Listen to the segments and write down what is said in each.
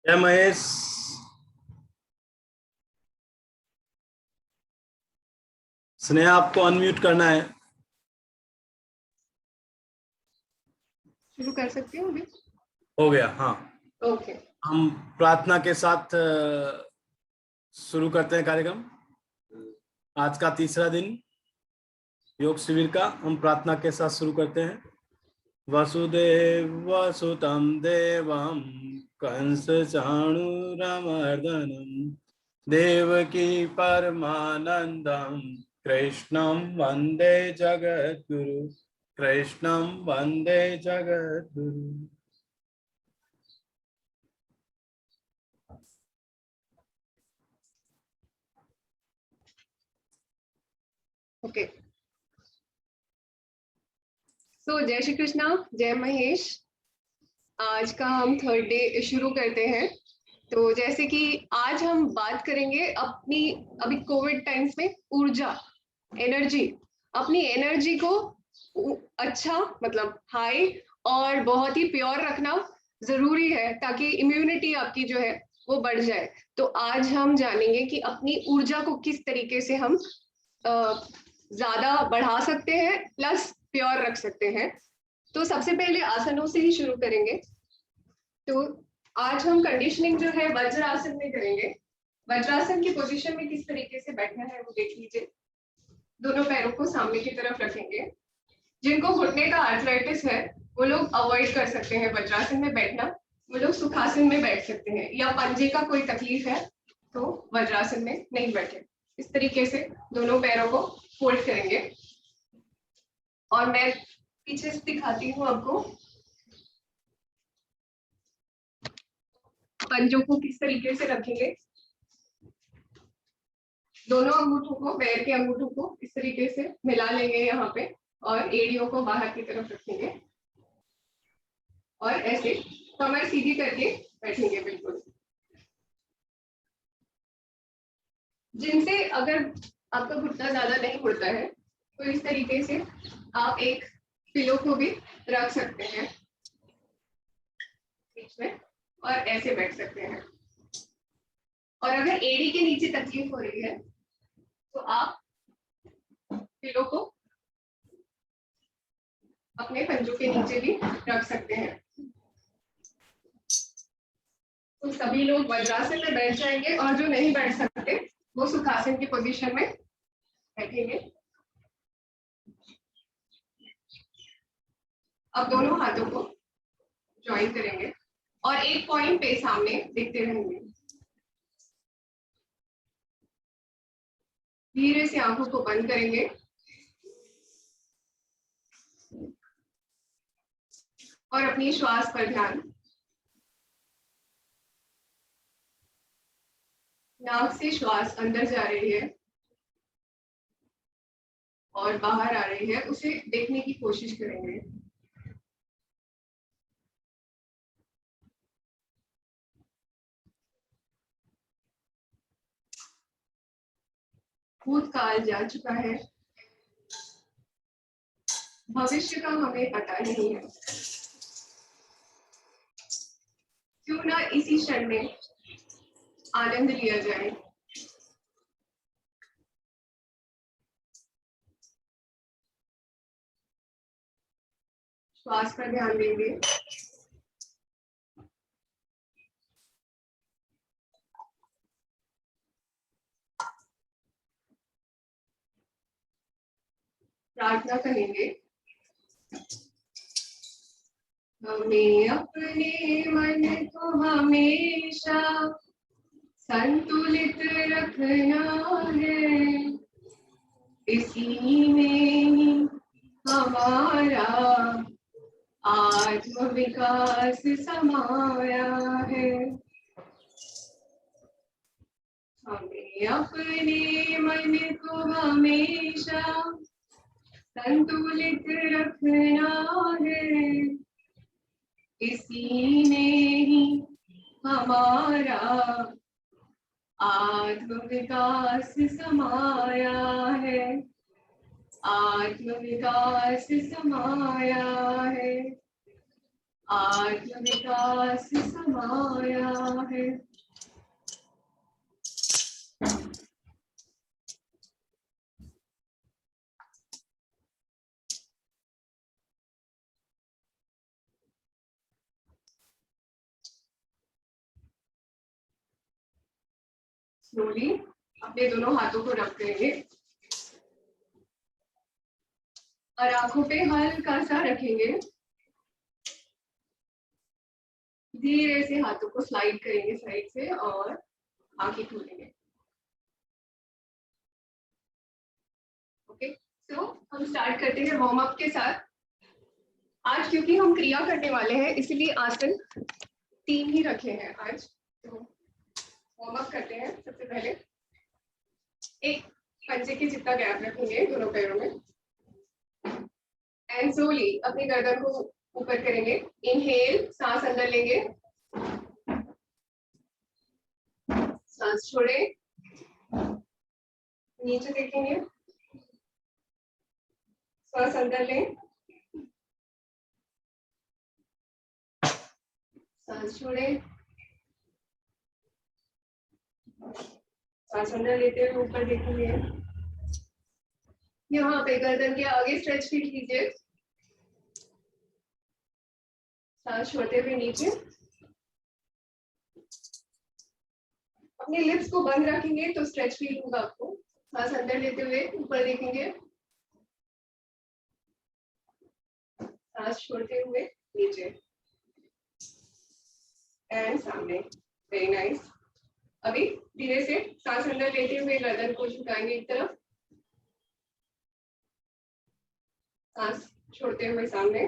जय महेश। स्नेहा, आपको अनम्यूट करना है। शुरू कर सकती हूँ अभी? हो गया, हाँ। ओके। हम प्रार्थना के साथ शुरू करते हैं कार्यक्रम। आज का तीसरा दिन योग शिविर का हम प्रार्थना के साथ शुरू करते हैं। वसुदेव वसुतं देवं कंस चाणूरमर्दनम देवकी परमानंदम कृष्णं वंदे जगद्गुरु। कृष्णं वंदे जगद्गुरु। ओके, सो जय श्री कृष्णा, जय महेश। आज का हम थर्ड डे शुरू करते हैं। तो जैसे कि आज हम बात करेंगे अपनी अभी कोविड टाइम्स में ऊर्जा, एनर्जी, अपनी एनर्जी को अच्छा मतलब हाई और बहुत ही प्योर रखना जरूरी है ताकि इम्यूनिटी आपकी जो है वो बढ़ जाए। तो आज हम जानेंगे कि अपनी ऊर्जा को किस तरीके से हम ज्यादा बढ़ा सकते हैं प्लस प्योर रख सकते हैं। तो सबसे पहले आसनों से ही शुरू करेंगे। तो आज हम कंडीशनिंग जो है वज्रासन में करेंगे। वज्रासन की पोजीशन में किस तरीके से बैठना है वो देख लीजिए। दोनों पैरों को सामने की तरफ रखेंगे। जिनको घुटने का आर्थराइटिस है वो लोग अवॉइड कर सकते हैं वज्रासन में बैठना। वो लोग सुखासन में बैठ सकते हैं, या पंजे का कोई तकलीफ है तो वज्रासन में नहीं बैठे। इस तरीके से दोनों पैरों को फोल्ड करेंगे और मैं पीछे से दिखाती हूँ आपको पंजों को किस तरीके से रखेंगे। दोनों अंगूठों को, पैर के अंगूठों को इस तरीके से मिला लेंगे यहाँ पे और एड़ियों को बाहर की तरफ रखेंगे और ऐसे कमर सीधी करके बैठेंगे बिल्कुल। जिनसे अगर आपका घुटना ज्यादा नहीं मुड़ता है तो इस तरीके से आप एक पिलो को भी रख सकते हैं बीच में और ऐसे बैठ सकते हैं। और अगर एड़ी के नीचे तकलीफ हो रही है तो आप पिलो को अपने पंजों के नीचे भी रख सकते हैं। तो सभी लोग वज्रासन में बैठ जाएंगे और जो नहीं बैठ सकते वो सुखासन की पोजीशन में बैठेंगे। अब दोनों हाथों को ज्वाइन करेंगे और एक पॉइंट पे सामने देखते रहेंगे। धीरे से आंखों को बंद करेंगे और अपनी श्वास पर ध्यान। नाक से श्वास अंदर जा रही है और बाहर आ रही है, उसे देखने की कोशिश करेंगे। भूतकाल जा चुका है, भविष्य का हमें पता नहीं है। क्यों ना इसी क्षण में आनंद लिया जाए। श्वास पर ध्यान देंगे। प्रार्थना करेंगे। हमें अपने मन को हमेशा संतुलित रखना है, इसी में ही हमारा आत्म विकास समाया है। हमें अपने मन को हमेशा संतुलित रखना है, इसी में ही हमारा आत्म विकास समाया है। आत्म विकास समाया है। आत्म विकास समाया है। स्लोली अपने दोनों हाथों को रख देंगे और आंखों पे हल्का सा रखेंगे। धीरे से हाथों को स्लाइड करेंगे साइड से और आंखें खोलेंगे। ओके, तो हम स्टार्ट करते हैं वार्म अप के साथ। आज क्योंकि हम क्रिया करने वाले हैं इसलिए आसन 3 ही रखे हैं आज। तो वार्म अप करते हैं। सबसे पहले एक पंजे के जितना गैप रखेंगे दोनों पैरों में एंड स्लोली अपनी गर्दन को ऊपर करेंगे। इनहेल, सांस अंदर लेंगे, सांस छोड़े, नीचे देखेंगे, सांस अंदर लें, सांस छोड़े, सांस अंदर लेते हुए ऊपर देखेंगे। यहाँ पे गर्दन के आगे स्ट्रेच फील कीजिए, सांस छोड़ते हुए नीचे। अपने लिप्स को बंद रखेंगे तो स्ट्रेच फील होगा आपको। सांस अंदर लेते हुए ऊपर देखेंगे, सांस छोड़ते हुए नीचे एंड सामने। Very nice. अभी धीरे से सांस अंदर लेते हुए गर्दन को झुकाएंगे एक तरफ, सांस छोड़ते हुए सामने,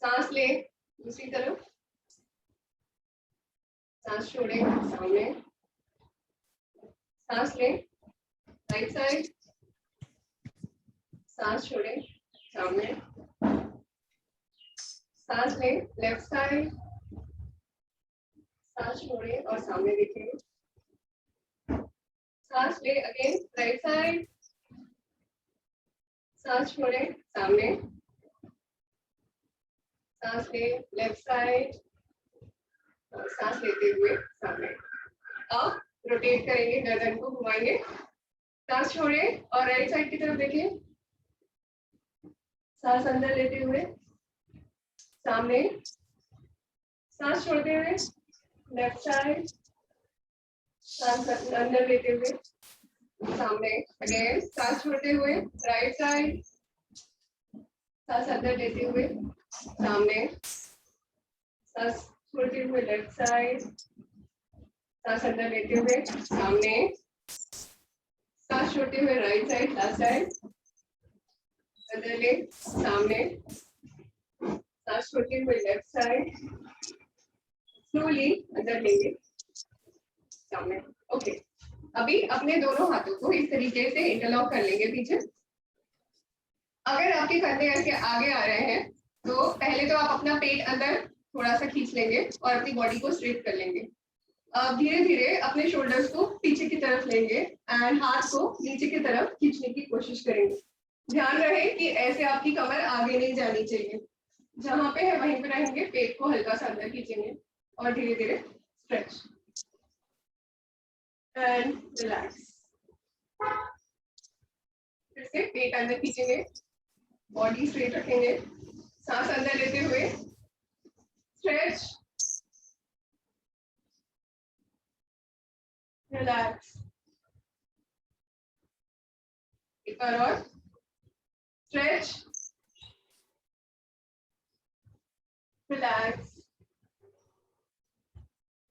सांस ले दूसरी तरफ, सांस छोड़े सामने, सांस ले राइट साइड, सांस छोड़े सामने, सांस ले लेफ्ट साइड, सांस छोड़े और सामने देखेंगे, सांस ले अगेन राइट साइड, सांस छोड़े सामने, सांस ले लेफ्ट साइड, सांस लेते हुए सामने। अब रोटेट करेंगे, गर्दन को घुमाएंगे, सांस छोड़े और राइट साइड की तरफ देखिए, सांस अंदर लेते हुए सामने, सांस छोड़ते हुए लेफ्ट साइड, सांस अंदर लेते हुए सामने, अगेन सांस छोड़ते हुए राइट साइड, सांस अंदर लेते हुए सामने, सांस छोड़ते हुए लेफ्ट साइड, सांस अंदर लेते हुए सामने, सांस छोड़ते हुए राइट साइड, लास्ट साइड, अंदर ले सामने, सांस छोड़ते हुए लेफ्ट साइड, स्लोली अंदर लेंगे सामने। ओके, अभी अपने दोनों हाथों को इस तरीके से इंटरलॉक कर लेंगे पीछे। अगर आपके कंधे ऐसे आगे आ रहे हैं तो पहले तो आप अपना पेट अंदर थोड़ा सा खींच लेंगे और अपनी बॉडी को स्ट्रेट कर लेंगे। अब धीरे धीरे अपने शोल्डर्स को पीछे की तरफ लेंगे एंड हाथ को नीचे की तरफ खींचने की कोशिश करेंगे। ध्यान रहे कि ऐसे आपकी कमर आगे नहीं जानी चाहिए, जहां पे है वहीं पे रहेंगे। पेट को हल्का सा अंदर खींचेंगे और धीरे धीरे स्ट्रेच एंड रिलैक्स। फिर से पेट अंदर खींचेंगे, बॉडी स्ट्रेट रखेंगे, सांस अंदर लेते हुए स्ट्रेच, रिलैक्स। एक बार और स्ट्रेच, रिलैक्स।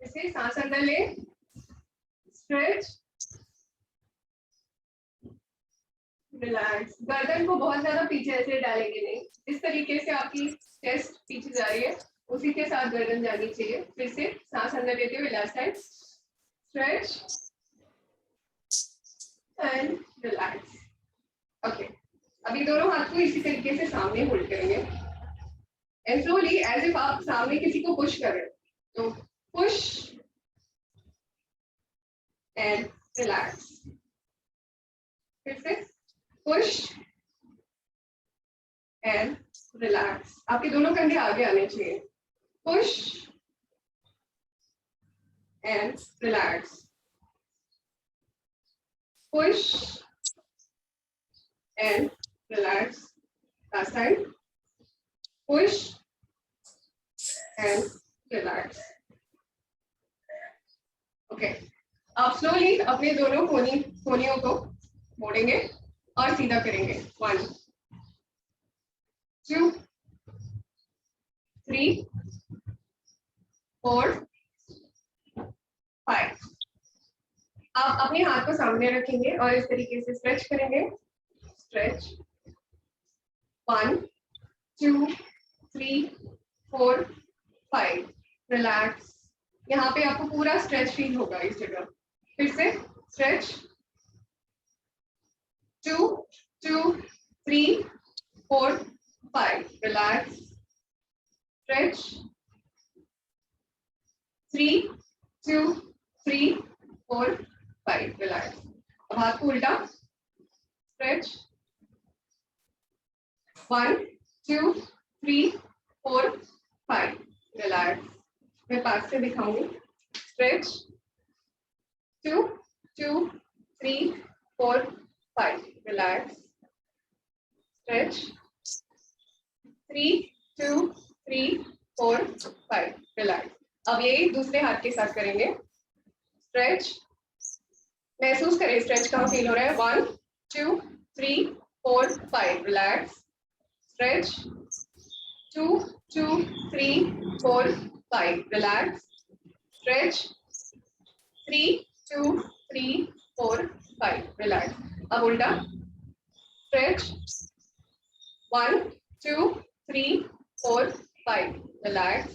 इसे सांस अंदर ले, स्ट्रेच, रिलैक्स। गर्दन को बहुत ज्यादा पीछे ऐसे डालेंगे नहीं, इस तरीके से आपकी चेस्ट पीछे जा रही है उसी के साथ गर्दन जानी चाहिए। फिर से सांस अंदर लेते हुए last side, stretch and relax. Okay, अभी दोनों हाथ को इसी तरीके से सामने होल्ड करेंगे एंड स्लोली एज इफ आप सामने किसी को पुश कर रहे हो, तो पुश एंड रिलैक्स। फिर से पुश एंड रिलैक्स। आपके दोनों कंधे आगे आने चाहिए। Push and relax, push and relax. Last time, push and relax. Okay, आप स्लोली अपने दोनों कोनियों को मोड़ेंगे और सीधा करेंगे। 1 2 3 4 5। आप अपने हाथ को सामने रखेंगे और इस तरीके से स्ट्रेच करेंगे। स्ट्रेच 1 2 3 4 5। रिलैक्स। यहाँ पे आपको पूरा स्ट्रेच फील होगा इस जगह। फिर से स्ट्रेच 2 2 3 4 5। रिलैक्स। स्ट्रेच 3 2 3 4 5। रिलैक्स। अब हाथ को उल्टा। स्ट्रेच 1 2 3 4 5। रिलैक्स। मैं पास से दिखाऊंगी। स्ट्रेच 2 2 3 4 5। रिलैक्स। स्ट्रेच 3 2 3 4 5। रिलैक्स। अब ये दूसरे हाथ के साथ करेंगे। स्ट्रेच, महसूस करें स्ट्रेच कहाँ फील हो रहा है। 1 2 3 4 5। Relax. Stretch 2 2 3 4 5। Relax. Stretch 3 2 3 4 5। Relax. अब उल्टा। Stretch 1 2 3 4 5। Relax.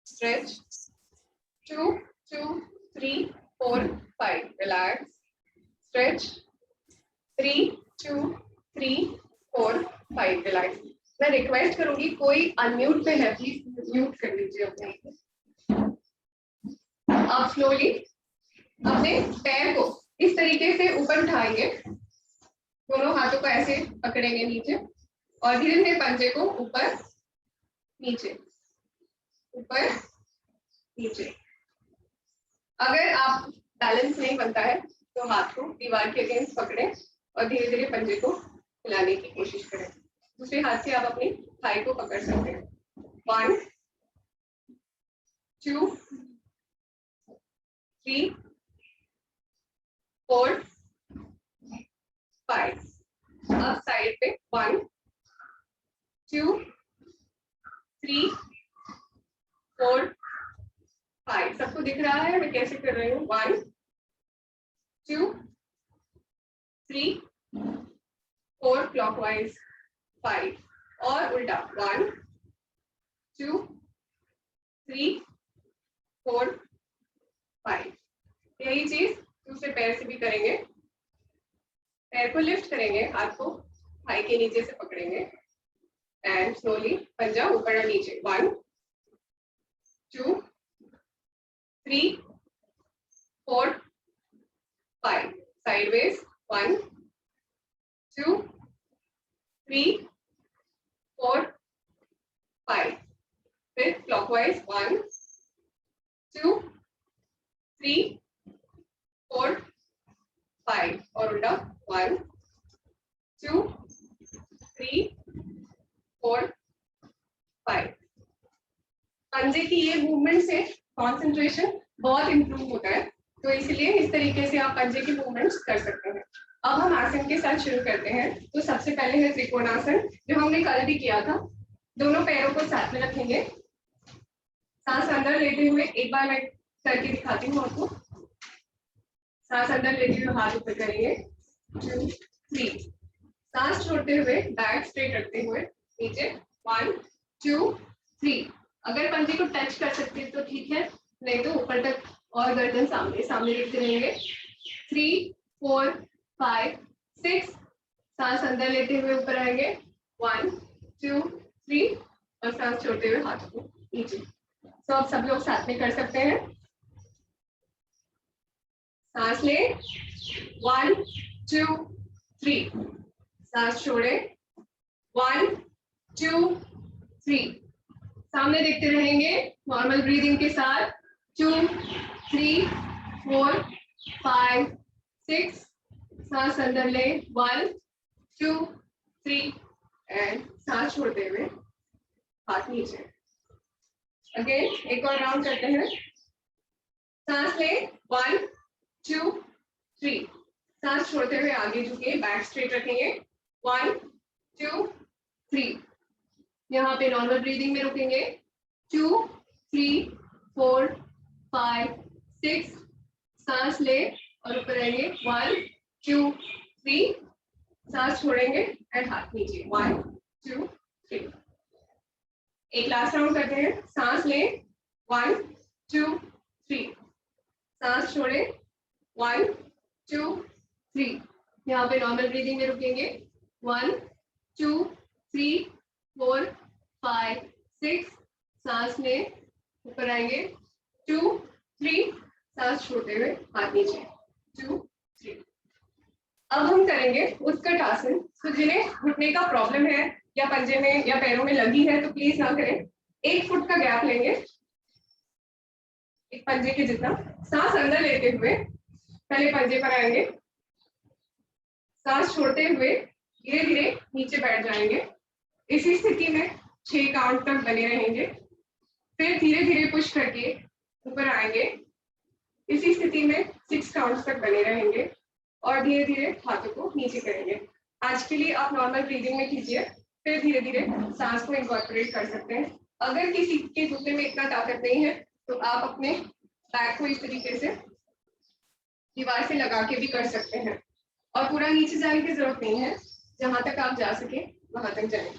Stretch 2 2 3 4 5। Relax. Stretch 3 2 3 4 5। Relax. मैं रिक्वेस्ट करूंगी कोई अनम्यूट पे है प्लीज म्यूट कर लीजिए अपने। आप स्लोली अपने पैर को इस तरीके से ऊपर उठाएंगे। दोनों हाथों को ऐसे पकड़ेंगे नीचे और धीरे धीरे पंजे को ऊपर नीचे ऊपर नीचे। अगर आप बैलेंस नहीं बनता है तो हाथ को दीवार के अगेंस्ट पकड़े और धीरे धीरे पंजे को हिलाने की कोशिश करें। दूसरे हाथ से आप अपनी थाई को पकड़ सकते हैं। 1 2 3 4 5। अब साइड पे 1 2 3 4 5। सबको दिख रहा है मैं कैसे कर रही हूँ। 1 2 3 4 क्लॉकवाइज 5 और उल्टा 1 2 3 4 5। यही चीज दूसरे पैर से भी करेंगे। पैर को लिफ्ट करेंगे, हाथ को थाई के नीचे से पकड़ेंगे एंड स्लोली पंजा ऊपर और नीचे। 1 2 3 4 5। साइडवेज 1 2 3 4 5। फिर क्लॉकवाइज 1 2 3 4 5 और उल्टा 1 2 3 4 5। पंजे की ये मूवमेंट से कंसंट्रेशन बहुत इंप्रूव होता है, तो इसलिए इस तरीके से आप पंजे की मूवमेंट्स कर सकते हैं। अब हम आसन के साथ शुरू करते हैं। तो सबसे पहले है त्रिकोणासन, जो हमने कल भी किया था। दोनों पैरों को साथ में रखेंगे, सांस अंदर लेते हुए। एक बार मैं करके दिखाती हूँ आपको। सांस अंदर लेते हुए हाथ ऊपर करेंगे। 2 3। सांस छोड़ते हुए बैक स्ट्रेट रखते हुए नीचे। 1 2 3। अगर पंजे को टच कर सकते हैं तो ठीक है, नहीं तो ऊपर तक और गर्दन सामने सामने लेते रहेंगे। 3 4 5 6। सांस अंदर लेते हुए ऊपर आएंगे। 1 2 3 और सांस छोड़ते हुए हाथ को नीचे। तो आप सब लोग साथ में कर सकते हैं। सांस ले। 1 2 3। सांस छोड़े। 1 2 3 सामने देखते रहेंगे नॉर्मल ब्रीदिंग के साथ 2 3 4 5 6 सांस अंदर ले 1 2 3 एंड सांस छोड़ते हुए हाथ नीचे। अगेन एक और राउंड करते हैं। सांस ले 1 2 3 सांस छोड़ते हुए आगे झुके बैक स्ट्रेट रखेंगे 1 2 3 यहाँ पे नॉर्मल ब्रीदिंग में रुकेंगे 2 3 4 5 6 सांस ले और ऊपर आएंगे 1 2 3 सांस छोड़ेंगे एंड हाथ नीचे 1 2 3। एक लास्ट राउंड करते हैं। सांस ले 1 2 3 सांस छोड़े 1 2 3 यहाँ पे नॉर्मल ब्रीदिंग में रुकेंगे 1 2 3 4 5 6 सांस में ऊपर आएंगे 2 3 सांस छोड़ते हुए हाथ नीचे 2 3। अब हम करेंगे उत्कट आसन। तो जिन्हें घुटने का प्रॉब्लम है या पंजे में या पैरों में लगी है तो प्लीज ना करें। 1 फुट का गैप लेंगे एक पंजे के जितना। सांस अंदर लेते हुए पहले पंजे पर आएंगे, सांस छोड़ते हुए धीरे धीरे नीचे बैठ जाएंगे। इसी स्थिति में 6 काउंट तक बने रहेंगे। फिर धीरे धीरे पुश करके ऊपर आएंगे। इसी स्थिति में 6 काउंट तक बने रहेंगे और धीरे धीरे हाथों को नीचे करेंगे। आज के लिए आप नॉर्मल ब्रीदिंग में कीजिए, फिर धीरे धीरे सांस को इनकॉर्पोरेट कर सकते हैं। अगर किसी के घुटने में इतना ताकत नहीं है तो आप अपने बैक को इस तरीके से दीवार से लगा के भी कर सकते हैं और पूरा नीचे जाने की जरूरत नहीं है, जहां तक आप जा सके वहां तक जाएं।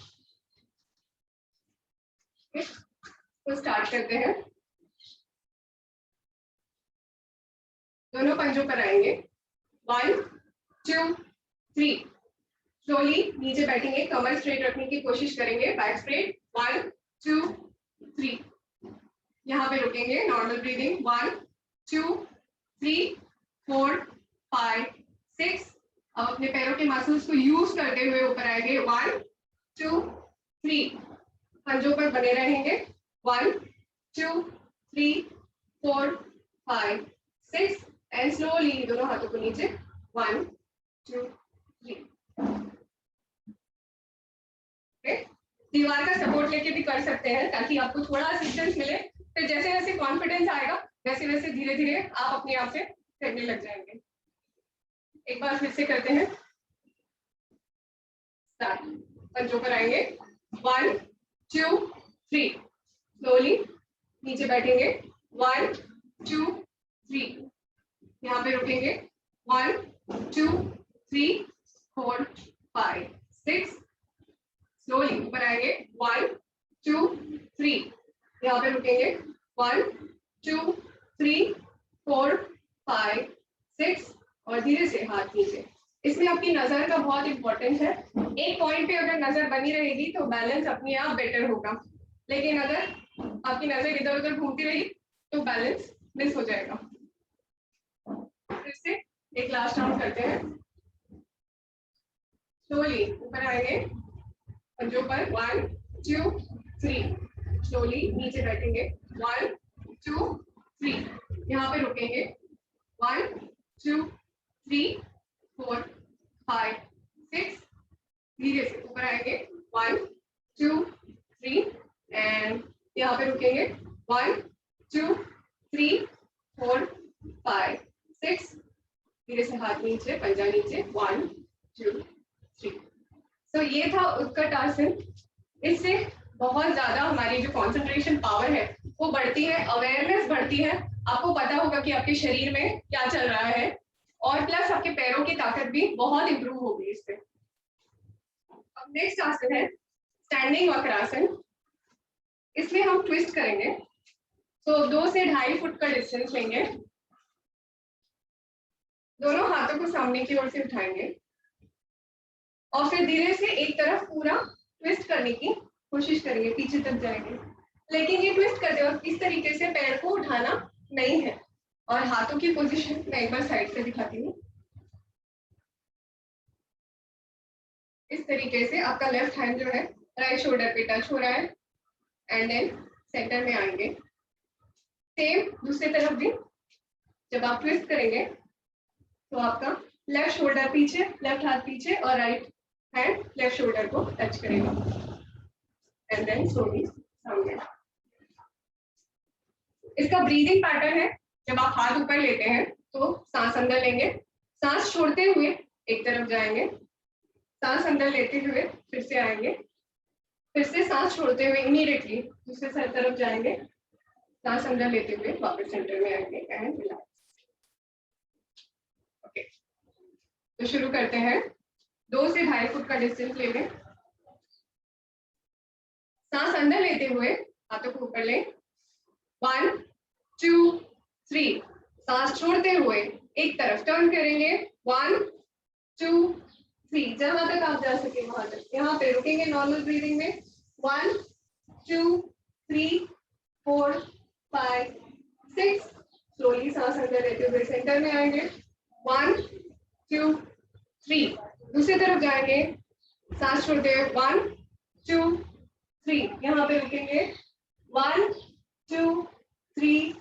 तो स्टार्ट करते हैं। दोनों पंजों पर आएंगे 1 2 3 स्लोली नीचे बैठेंगे, कमर स्ट्रेट रखने की कोशिश करेंगे, बैक स्ट्रेट 1 2 3 यहाँ पे रुकेंगे। Normal breathing 1 2 3 4 5 6। अब अपने पैरों के मसल्स को यूज करते हुए ऊपर आएंगे 1 2 3 पंजों पर बने रहेंगे 1 2 3 4 5 6 एंड स्लोली दोनों हाथों को नीचे 1 2 3। दीवार का सपोर्ट लेके भी कर सकते हैं ताकि आपको थोड़ा असिस्टेंस मिले। फिर जैसे जैसे कॉन्फिडेंस आएगा वैसे वैसे धीरे धीरे आप अपने आप से करने लग जाएंगे। एक बार फिर से करते हैं। स्टार्ट। पंजों पर आएंगे 1 2 3 स्लोली नीचे बैठेंगे 1 2 3 यहाँ पे रुकेंगे 1 2 3 4 5 6 स्लोली ऊपर आएंगे 1 2 3 यहाँ पे रुकेंगे 1 2 3 4 5 6 और धीरे से हाथ नीचे। इसमें आपकी नजर का बहुत इंपॉर्टेंट है। एक पॉइंट पे अगर नजर बनी रहेगी तो बैलेंस अपने आप बेटर होगा, लेकिन अगर आपकी नजर इधर उधर घूमती रही तो बैलेंस मिस हो जाएगा। फिर से एक लास्ट राउंड करते हैं। स्लोली ऊपर आएंगे पंजों पर 1 2 3 स्लोली नीचे बैठेंगे 1 2 3 यहाँ पे रुकेंगे 1 2 3 4 5 6 धीरे से ऊपर आएंगे 1 2 3 एंड यहाँ पे रुकेंगे 1 2 3 4 5 6 धीरे से हाथ नीचे, पंजा नीचे 1 2 3। तो ये था उत्कट आसन। इससे बहुत ज्यादा हमारी जो कंसंट्रेशन पावर है वो बढ़ती है, अवेयरनेस बढ़ती है। आपको पता होगा कि आपके शरीर में क्या चल रहा है और प्लस आपके पैरों की ताकत भी बहुत इंप्रूव होगी इससे। अब नेक्स्ट आसन है स्टैंडिंग वक्रासन। इसमें हम ट्विस्ट करेंगे। तो 2 से 2.5 फुट का डिस्टेंस लेंगे, दोनों हाथों को सामने की ओर से उठाएंगे और फिर धीरे से एक तरफ पूरा ट्विस्ट करने की कोशिश करेंगे, पीछे तक जाएंगे। लेकिन ये ट्विस्ट करते वक्त इस तरीके से पैर को उठाना नहीं है। और हाथों की पोजीशन मैं एक बार साइड से दिखाती हूँ। इस तरीके से आपका लेफ्ट हैंड जो है राइट शोल्डर पे टच हो रहा है एंड देन सेंटर में आएंगे। सेम दूसरी तरफ भी जब आप ट्विस्ट करेंगे तो आपका लेफ्ट शोल्डर पीछे, लेफ्ट हाथ पीछे और राइट हैंड लेफ्ट शोल्डर को टच करेगा एंड देन स्लोली सामने। इसका ब्रीदिंग पैटर्न है, जब आप हाथ ऊपर लेते हैं तो सांस अंदर लेंगे, सांस छोड़ते हुए एक तरफ जाएंगे, सांस अंदर लेते हुए फिर से आएंगे, फिर से सांस छोड़ते हुए इमीडिएटली दूसरे तरफ जाएंगे, सांस अंदर लेते हुए वापस सेंटर में आएंगे एंड रिलैक्स। ओके, तो शुरू करते हैं। 2 से 2.5 फुट का डिस्टेंस ले लें, सांस अंदर लेते हुए हाथों को ऊपर लें, 1 2 3, सांस छोड़ते हुए एक तरफ टर्न करेंगे, 1 2 3, जहां तक आप जा सके वहां तक, यहाँ पे रुकेंगे नॉर्मल ब्रीदिंग में, 1 2 3 4 5 6, स्लोली सांस अंदर लेते हुए सेंटर में आएंगे, 1 2 3, दूसरी तरफ जाएंगे, सांस छोड़ते हुए 1 2 3, यहाँ पे रुकेंगे, 1 2 3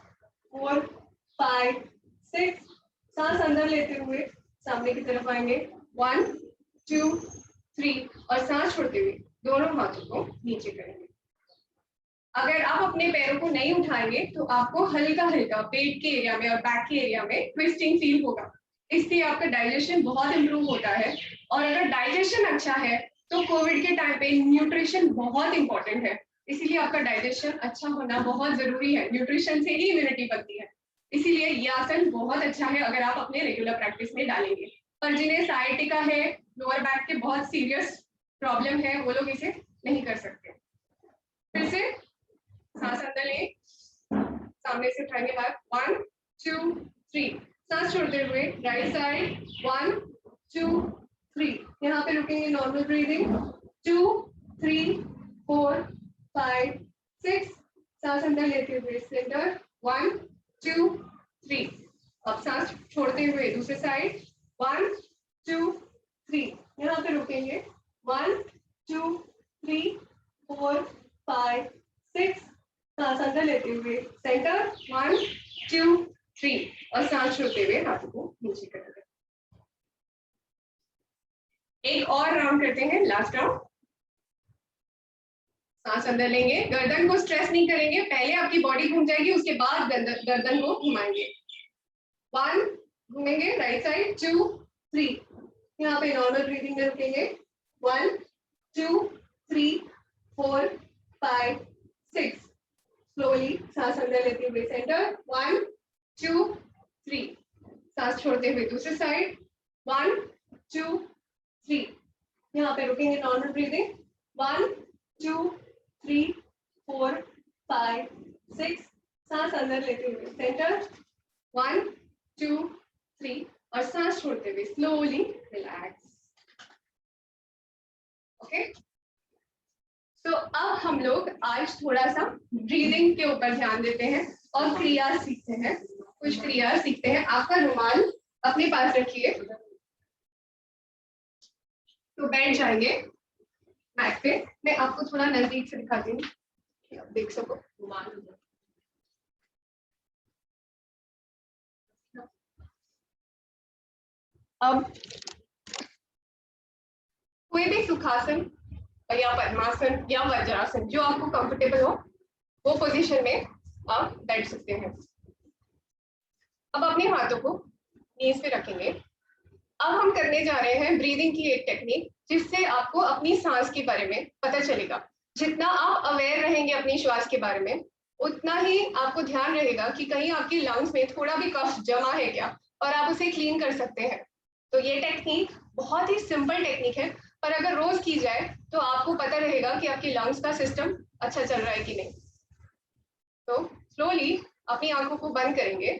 4 5 6, सांस अंदर लेते हुए सामने की तरफ आएंगे, 1 2 3, और सांस छोड़ते हुए दोनों हाथों को नीचे करेंगे। अगर आप अपने पैरों को नहीं उठाएंगे तो आपको हल्का हल्का पेट के एरिया में और बैक के एरिया में ट्विस्टिंग फील होगा, इससे आपका डाइजेशन बहुत इंप्रूव होता है। और अगर डाइजेशन अच्छा है तो कोविड के टाइम पे न्यूट्रिशन बहुत इंपॉर्टेंट है, इसीलिए आपका डाइजेशन अच्छा होना बहुत जरूरी है, न्यूट्रिशन से ही इम्यूनिटी बनती है, इसीलिए ये आसन बहुत अच्छा है अगर आप अपने रेगुलर प्रैक्टिस में डालेंगे। पर जिन्हें साइटिका है, लोअर बैक के बहुत सीरियस प्रॉब्लम है, वो लोग इसे नहीं कर सकते। फिर से सांस अंदर लें, सामने से उठाएंगे बात, 1 2 3, सांस छोड़ते हुए राइट साइड, 1 2 3, यहाँ पे रुकेंगे नॉर्मल ब्रीदिंग, 2 3 4 5 6, सांस अंदर लेते हुए सेंटर, 1 2 3, अब सांस छोड़ते हुए दूसरे साइड, 1 2 3, यहाँ पे रुकेंगे, 1 2 3 4 5 6, सांस अंदर लेते हुए सेंटर, 1 2 3, और सांस छोड़ते हुए हाथों को नीचे करेंगे। एक और राउंड करते हैं, लास्ट राउंड। सांस अंदर लेंगे, गर्दन को स्ट्रेस नहीं करेंगे, पहले आपकी बॉडी घूम जाएगी, उसके बाद गर्दन को घुमाएंगे, 1 घूमेंगे राइट साइड, 2 3, यहाँ पे नॉर्मल ब्रीदिंग में रुकेंगे, 1 2 3 4 5 6, स्लोली सांस अंदर लेते हुए सेंटर, 1 2 3, सांस छोड़ते हुए दूसरे साइड, 1 2 3, यहाँ पे रुकेंगे नॉर्मल ब्रीदिंग, 1 2 3 4 5 6, सांस अंदर लेते हुए सेंटर, 1 2 3, और सांस छोड़ते हुए स्लोली रिलैक्स। ओके, तो अब हम लोग आज थोड़ा सा ब्रीदिंग के ऊपर ध्यान देते हैं और क्रिया सीखते हैं, कुछ क्रिया सीखते हैं। आपका रुमाल अपने पास रखिए, तो बैठ जाएंगे मैट पे। मैं आपको थोड़ा नजदीक से दिखाती हूँ, आप देख सको रुमाल। अब कोई भी सुखासन या पद्मासन या वज्रासन, जो आपको कंफर्टेबल हो, वो पोजीशन में आप बैठ सकते हैं। अब अपने हाथों को नीज पे रखेंगे। अब हम करने जा रहे हैं ब्रीदिंग की एक टेक्निक, जिससे आपको अपनी सांस के बारे में पता चलेगा। जितना आप अवेयर रहेंगे अपनी श्वास के बारे में, उतना ही आपको ध्यान रहेगा कि कहीं आपकी लंग्स में थोड़ा भी कफ जमा है क्या, और आप उसे क्लीन कर सकते हैं। तो ये टेक्निक बहुत ही सिंपल टेक्निक है, पर अगर रोज की जाए तो आपको पता रहेगा कि आपकी लंग्स का सिस्टम अच्छा चल रहा है कि नहीं। तो स्लोली अपनी आंखों को बंद करेंगे,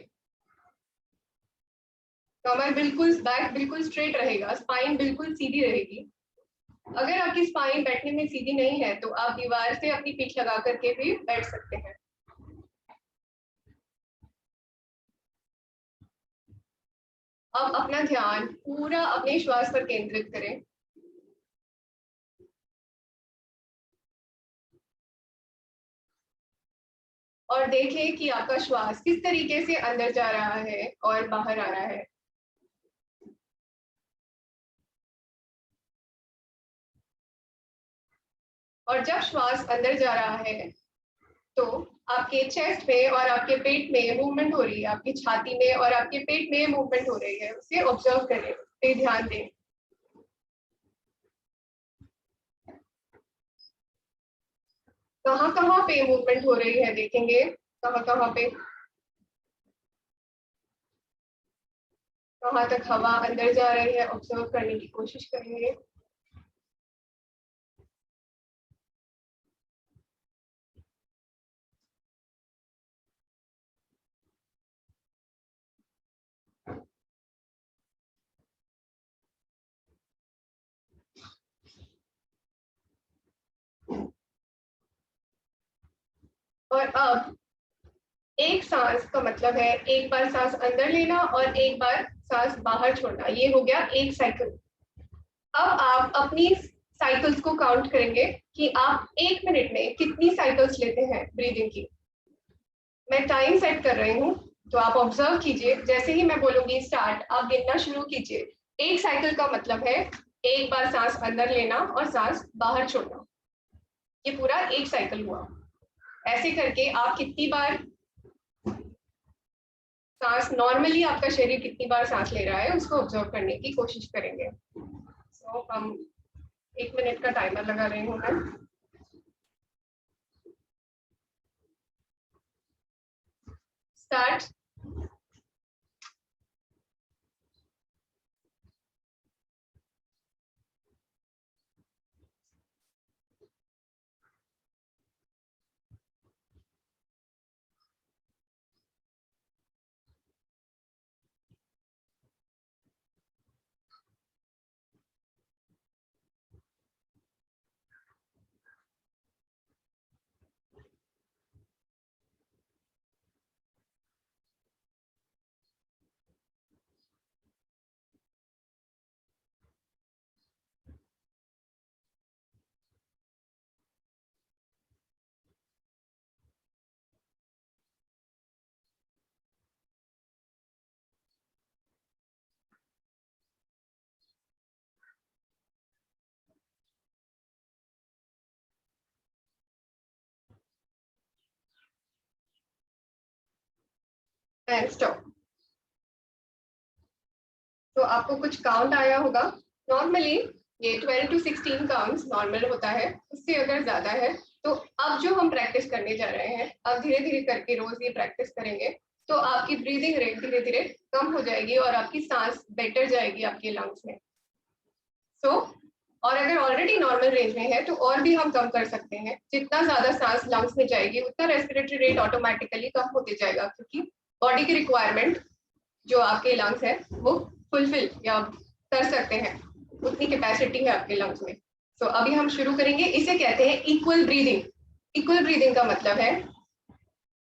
कमर बिल्कुल, बैक बिल्कुल स्ट्रेट रहेगा, स्पाइन बिल्कुल सीधी रहेगी। अगर आपकी स्पाइन बैठने में सीधी नहीं है तो आप दीवार से अपनी पीठ लगा करके भी बैठ सकते हैं। अब अपना ध्यान पूरा अपने श्वास पर केंद्रित करें। और देखें कि आपका श्वास किस तरीके से अंदर जा रहा है और बाहर आ रहा है। और जब श्वास अंदर जा रहा है तो आपके चेस्ट में और आपके पेट में मूवमेंट हो रही है, आपकी छाती में और आपके पेट में मूवमेंट हो रही है, उसे ऑब्जर्व करें, उस पे ध्यान दें। कहाँ कहाँ पे मूवमेंट हो रही है देखेंगे, कहाँ कहाँ पे, कहाँ तक हवा अंदर जा रही है ऑब्जर्व करने की कोशिश करेंगे। और अब एक सांस का मतलब है एक बार सांस अंदर लेना और एक बार सांस बाहर छोड़ना, ये हो गया एक साइकिल। अब आप अपनी साइकिल्स को काउंट करेंगे कि आप 1 मिनट में कितनी साइकिल्स लेते हैं ब्रीदिंग की। मैं टाइम सेट कर रही हूँ, तो आप ऑब्जर्व कीजिए, जैसे ही मैं बोलूंगी स्टार्ट, आप गिनना शुरू कीजिए। एक साइकिल का मतलब है एक बार सांस अंदर लेना और सांस बाहर छोड़ना, ये पूरा एक साइकिल हुआ। ऐसे करके आप कितनी बार सांस, नॉर्मली आपका शरीर कितनी बार सांस ले रहा है उसको ऑब्जर्व करने की कोशिश करेंगे। सो हम 1 मिनट का टाइमर लगा रही हूँ मैं। स्टार्ट। And stop. तो आपको कुछ काउंट आया होगा। नॉर्मली ये 12 to 16 काउंट्स नॉर्मल होता है, उससे अगर ज्यादा है तो अब जो हम प्रैक्टिस करने जा रहे हैं, अब धीरे धीरे करके रोज ये प्रैक्टिस करेंगे तो आपकी ब्रीदिंग रेट धीरे धीरे कम हो जाएगी और आपकी सांस बेटर जाएगी आपके लंग्स में। सो और अगर ऑलरेडी नॉर्मल रेंज में है तो और भी हम कम कर सकते हैं। जितना ज्यादा सांस लंग्स में जाएगी उतना रेस्पिरेटरी रेट ऑटोमेटिकली कम होते जाएगा, क्योंकि बॉडी की रिक्वायरमेंट जो आपके लंग्स है वो फुलफिल या कर सकते हैं, उतनी कैपेसिटी है आपके लंग्स में। सो अभी हम शुरू करेंगे, इसे कहते हैं इक्वल ब्रीदिंग। इक्वल ब्रीदिंग का मतलब है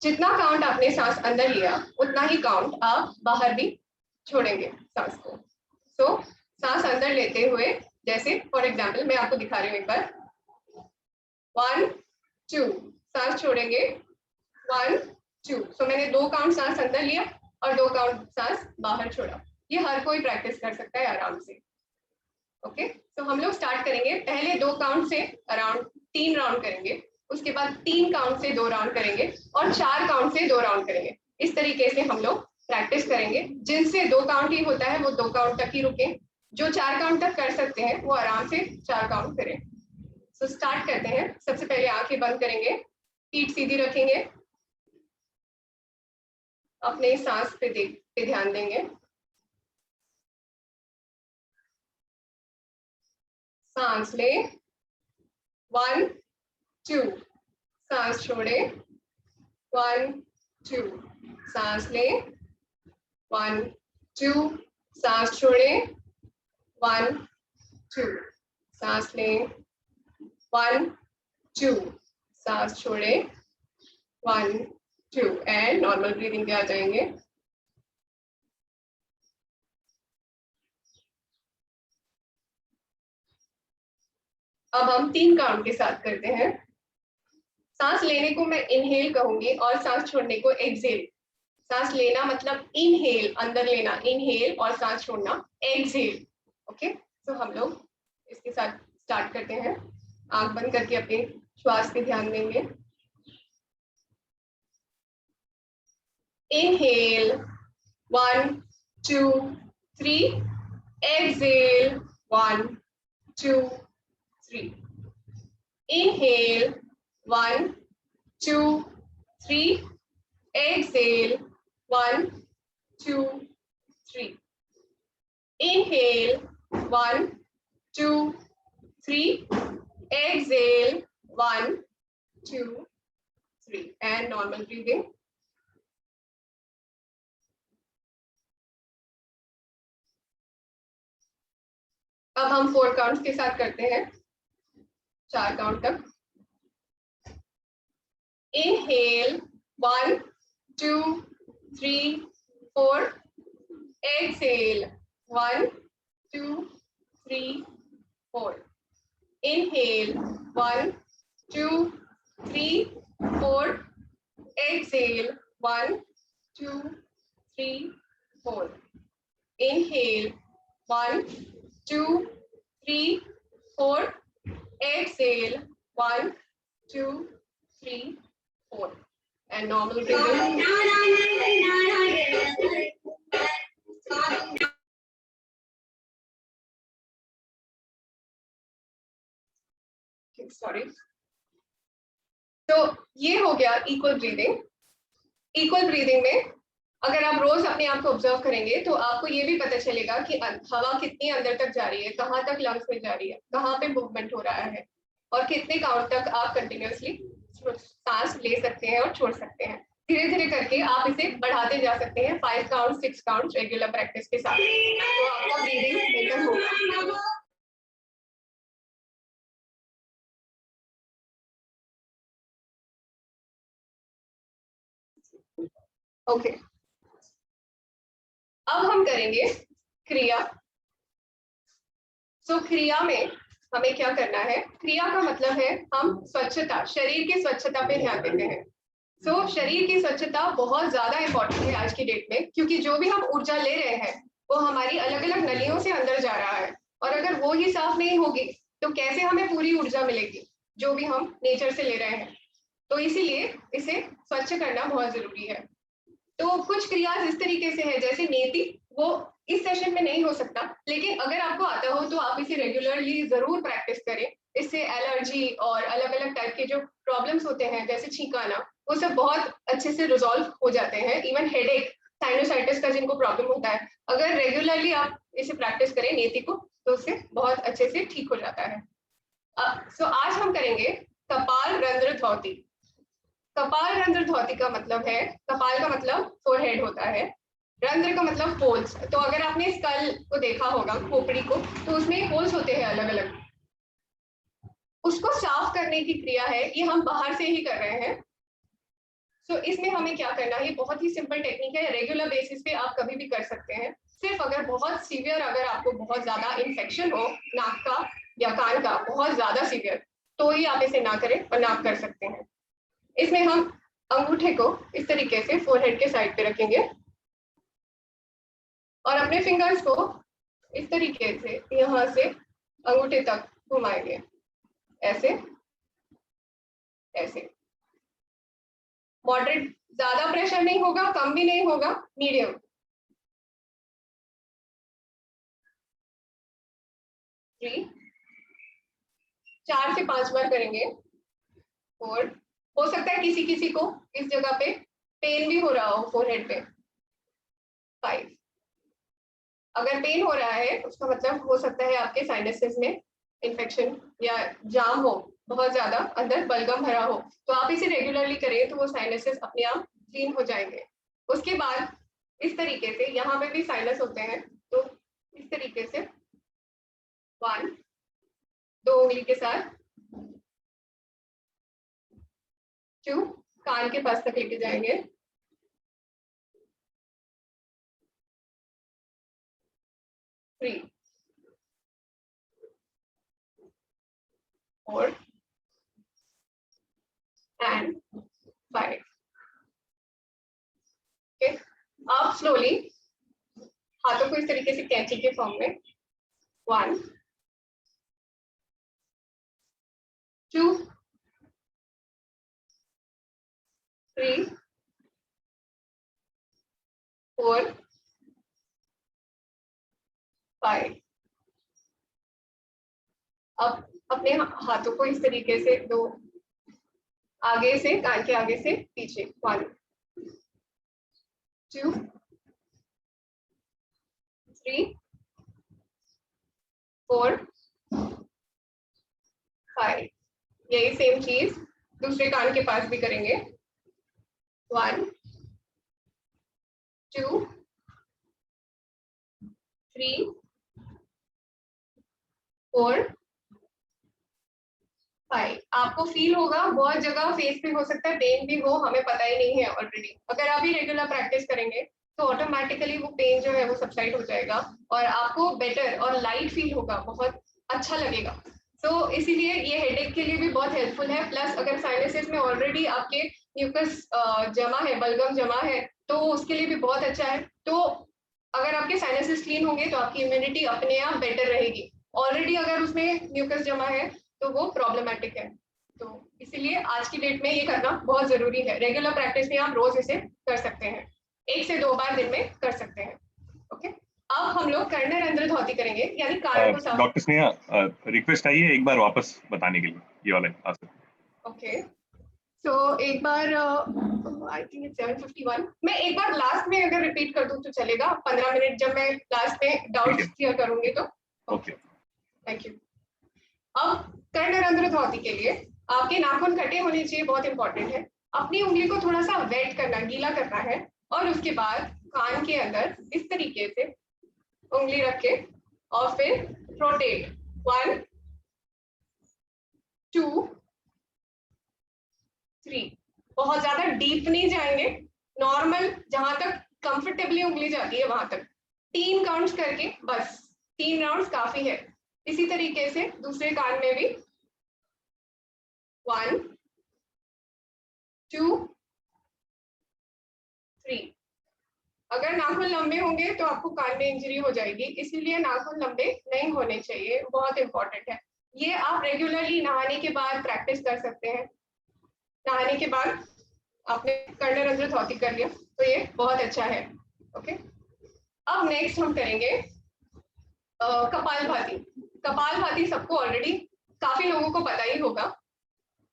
जितना काउंट आपने सांस अंदर लिया उतना ही काउंट आप बाहर भी छोड़ेंगे सांस को। सो सांस अंदर लेते हुए, जैसे फॉर एग्जाम्पल मैं आपको दिखा रही हूँ एक बार, 1 2, सांस छोड़ेंगे 1 2। सो मैंने 2 काउंट सांस अंदर लिया और 2 काउंट सांस बाहर छोड़ा। ये हर कोई प्रैक्टिस कर सकता है आराम से। ओके, तो हम लोग स्टार्ट करेंगे, पहले 2 काउंट से अराउंड 3 राउंड करेंगे, उसके बाद 3 काउंट से 2 राउंड करेंगे और 4 काउंट से 2 राउंड करेंगे। इस तरीके से हम लोग प्रैक्टिस करेंगे। जिनसे 2 काउंट ही होता है वो 2 काउंट तक ही रुकें, जो 4 काउंट तक कर सकते हैं वो आराम से 4 काउंट करें। सो स्टार्ट करते हैं। सबसे पहले आंखें बंद करेंगे, पीठ सीधी रखेंगे, अपने सांस पे ध्यान देंगे। सांस ले 1 2, सांस छोड़े 1 2, सांस ले 1 2, सांस छोड़े 1 2, सांस ले 1 2, सांस छोड़े 1 2 एंड नॉर्मल ब्रीदिंग पे आ जाएंगे। अब हम 3 काउंट के साथ करते हैं। सांस लेने को मैं इनहेल कहूंगी और सांस छोड़ने को एक्सहेल। सांस लेना मतलब इनहेल, अंदर लेना इनहेल, और सांस छोड़ना एक्सहेल। ओके, तो हम लोग इसके साथ स्टार्ट करते हैं। आंख बंद करके अपने श्वास पे ध्यान देंगे। Inhale 1 2 3, exhale 1 2 3, inhale 1 2 3, exhale 1 2 3, inhale 1 2 3, exhale 1 2 3, and normal breathing. अब हम 4 काउंट्स के साथ करते हैं, 4 काउंट तक। Inhale 1 2 3 4, exhale 1 2 3 4, inhale 1 2 3 4, exhale 1 2 3 4, inhale 1 2 3 4, exhale 1 2 3 4, and normal breathing. Sorry. तो ये हो गया इक्वल ब्रीदिंग। इक्वल ब्रीदिंग में अगर आप रोज अपने आप को ऑब्जर्व करेंगे तो आपको ये भी पता चलेगा कि हवा कितनी अंदर तक जा रही है, कहाँ तक लंग्स में जा रही है, कहाँ पे मूवमेंट हो रहा है, और कितने काउंट तक आप कंटिन्यूअसली सांस ले सकते हैं और छोड़ सकते हैं। धीरे धीरे करके आप इसे बढ़ाते जा सकते हैं, 5 काउंट 6 काउंट रेगुलर प्रैक्टिस के साथ, तो आपका ब्रीदिंग बेटर होगा। ओके, अब हम करेंगे क्रिया। सो क्रिया में हमें क्या करना है? क्रिया का मतलब है हम स्वच्छता, शरीर की स्वच्छता पे ध्यान देते हैं। सो शरीर की स्वच्छता बहुत ज्यादा इंपॉर्टेंट है आज की डेट में, क्योंकि जो भी हम ऊर्जा ले रहे हैं वो हमारी अलग अलग नलियों से अंदर जा रहा है, और अगर वो ही साफ नहीं होगी तो कैसे हमें पूरी ऊर्जा मिलेगी जो भी हम नेचर से ले रहे हैं। तो इसीलिए इसे स्वच्छ करना बहुत जरूरी है। तो कुछ क्रिया इस तरीके से है, जैसे नेति, वो इस सेशन में नहीं हो सकता, लेकिन अगर आपको आता हो तो आप इसे रेगुलरली जरूर प्रैक्टिस करें। इससे एलर्जी और अलग अलग टाइप के जो प्रॉब्लम्स होते हैं जैसे छींकाना, वो सब बहुत अच्छे से रिजॉल्व हो जाते हैं। इवन हेडेक, साइनोसाइटिस का जिनको प्रॉब्लम होता है, अगर रेगुलरली आप इसे प्रैक्टिस करें नेति को, तो उससे बहुत अच्छे से ठीक हो जाता है। सो आज हम करेंगे कपाल रंध्र धौती। कपाल रंध्र धौती का मतलब है, कपाल का मतलब फोरहेड होता है, रंध्र का मतलब होल्स। तो अगर आपने स्कल को देखा होगा, खोपड़ी को, तो उसमें होल्स होते हैं अलग अलग, उसको साफ करने की क्रिया है, ये हम बाहर से ही कर रहे हैं। सो इसमें हमें क्या करना है, बहुत ही सिंपल टेक्निक है, रेगुलर बेसिस पे आप कभी भी कर सकते हैं। सिर्फ अगर बहुत सीवियर, अगर आपको बहुत ज्यादा इन्फेक्शन हो नाक का या कान का, बहुत ज्यादा सीवियर, तो ही आप इसे ना करें, और ना कर सकते हैं। इसमें हम अंगूठे को इस तरीके से फोरहेड के साइड पे रखेंगे और अपने फिंगर्स को इस तरीके से यहाँ से अंगूठे तक घुमाएंगे, ऐसे ऐसे। मॉडरेट, ज्यादा प्रेशर नहीं होगा, कम भी नहीं होगा, मीडियम। थ्री, 4 से 5 बार करेंगे। 4, हो सकता है किसी किसी को इस जगह पे पेन भी हो रहा हो फोरहेड पे। 5, अगर पेन हो रहा है उसका मतलब हो सकता है आपके साइनसेस में इन्फेक्शन या जाम हो, बहुत ज्यादा अंदर बलगम भरा हो, तो आप इसे रेगुलरली करें तो वो साइनसेस अपने आप क्लीन हो जाएंगे। उसके बाद इस तरीके से, यहाँ पे भी साइनस होते हैं, तो इस तरीके से 1, 2 उंगली के साथ 2, कान के पास तक लेके जाएंगे, 3, 4, and 5. Okay. अब स्लोली हाथों को इस तरीके से कैंची के फॉर्म में 1 2 3 4 5. अब अपने हाथों को इस तरीके से दो आगे से कान के आगे से पीछे 1 2 3 4 5. यही सेम चीज दूसरे कान के पास भी करेंगे 1 2 3 4 5. आपको फील होगा बहुत जगह फेस पे हो सकता है पेन भी हो, हमें पता ही नहीं है ऑलरेडी. अगर आप ही रेगुलर प्रैक्टिस करेंगे तो ऑटोमेटिकली वो पेन जो है वो सबसाइड हो जाएगा और आपको बेटर और लाइट फील होगा, बहुत अच्छा लगेगा. तो इसीलिए ये हेडेक के लिए भी बहुत हेल्पफुल है. प्लस अगर साइनसेस में ऑलरेडी आपके म्यूकस जमा है, बलगम जमा है, तो उसके लिए भी बहुत अच्छा है. तो अगर आपके साइनसेस क्लीन होंगे तो आपकी इम्यूनिटी अपने आप बेटर रहेगी. ऑलरेडी अगर उसमें म्यूकस जमा है तो वो प्रॉब्लमेटिक है. तो इसीलिए आज की डेट में ये करना बहुत जरूरी है. रेगुलर प्रैक्टिस में आप रोज इसे कर सकते हैं, 1 से 2 बार दिन में कर सकते हैं. ओके. अब हम लोग कर्णर रंध्र धौती करेंगे, यानी कान को साफ. डॉक्टर स्नेहा, रिक्वेस्ट आई है एक बार वापस बताने के लिए ये वाला आंसर. ओके. तो एक बार आई थिंक इट्स 7:51. मैं एक बार लास्ट में अगर रिपीट कर दूं तो चलेगा, 15 मिनट जब मैं लास्ट में डाउट्स क्लियर करूंगी तो. ओके. Thank you. अब कर्णरंध्र धौती के लिए आपके नाखून कटे होने चाहिए, बहुत इंपॉर्टेंट है. अपनी उंगली को थोड़ा सा वेट करना, गीला करना है और उसके बाद कान के अंदर इस तरीके से उंगली रख के और फिर रोटेट 1 2 3. बहुत ज्यादा डीप नहीं जाएंगे, नॉर्मल जहां तक कंफर्टेबली उंगली जाती है वहां तक 3 काउंट्स करके बस. 3 राउंड्स काफी है. इसी तरीके से दूसरे कान में भी 1 2 3. अगर नाखून लंबे होंगे तो आपको कान में इंजरी हो जाएगी, इसीलिए नाखून लंबे नहीं होने चाहिए, बहुत इंपॉर्टेंट है. ये आप रेगुलरली नहाने के बाद प्रैक्टिस कर सकते हैं. नहाने के बाद आपने कर्णरंध्र धौती कर लिया तो ये बहुत अच्छा है. ओके. अब नेक्स्ट हम करेंगे कपालभाति. कपालभाति सबको ऑलरेडी काफी लोगों को पता ही होगा.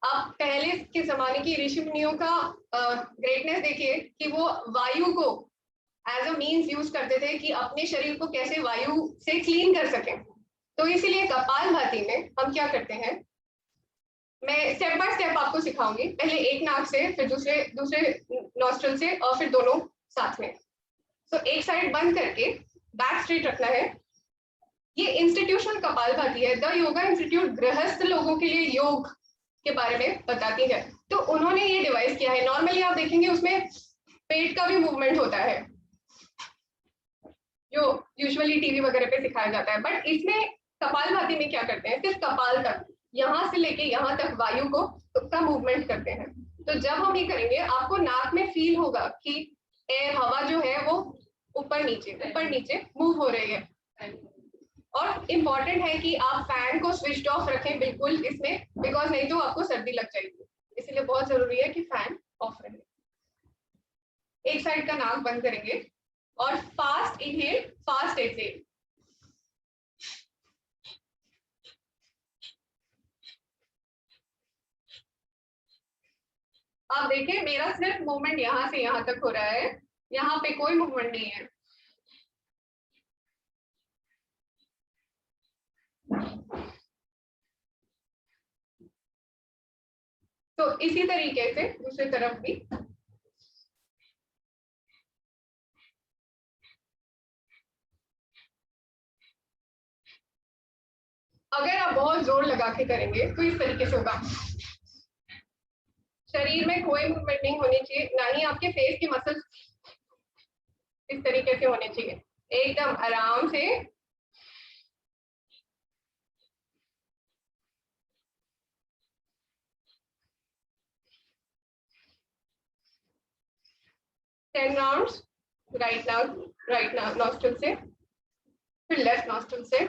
आप पहले के जमाने की ऋषि मुनियों का ग्रेटनेस देखिए कि वो वायु को एज अ मीन्स यूज करते थे कि अपने शरीर को कैसे वायु से क्लीन कर सकें. तो इसीलिए कपालभाति में हम क्या करते हैं, मैं स्टेप बाय स्टेप आपको सिखाऊंगी. पहले एक नाक से, फिर दूसरे नॉस्ट्रल से और फिर दोनों साथ में. तो एक साइड बंद करके बैक स्ट्रेट रखना है. ये इंस्टीट्यूशनल कपालभाति है. द योगा इंस्टीट्यूट गृहस्थ लोगों के लिए योग के बारे में बताती है. तो उन्होंने ये डिवाइस किया है. नॉर्मली आप देखेंगे उसमें पेट का भी मूवमेंट होता है जो यूजुअली टीवी वगैरह पे सिखाया जाता है, बट इसमें कपालभाति में क्या करते हैं, सिर्फ कपाल तक, यहाँ से लेके यहाँ तक वायु को का मूवमेंट करते हैं. तो जब हम ये करेंगे आपको नाक में फील होगा कि एयर, हवा जो है वो ऊपर नीचे मूव हो रही है. और इम्पॉर्टेंट है कि आप फैन को स्विच ऑफ रखें बिल्कुल इसमें, बिकॉज नहीं तो आपको सर्दी लग जाएगी. इसलिए बहुत जरूरी है कि फैन ऑफ रहे. एक साइड का नाक बंद करेंगे और फास्ट इनहेल, फास्ट एक्सहेल. आप देखिए मेरा सिर्फ मूवमेंट यहाँ से यहाँ तक हो रहा है, यहाँ पे कोई मूवमेंट नहीं है. तो इसी तरीके से दूसरी तरफ भी. अगर आप बहुत जोर लगा के करेंगे तो इस तरीके से होगा. शरीर में कोई मूवमेंट नहीं होनी चाहिए, ना ही आपके फेस की मसल्स इस तरीके से होने चाहिए. एकदम आराम से. 10 राउंड्स राइट नॉस्ट्रल से, फिर लेफ्ट नॉस्ट्रल से।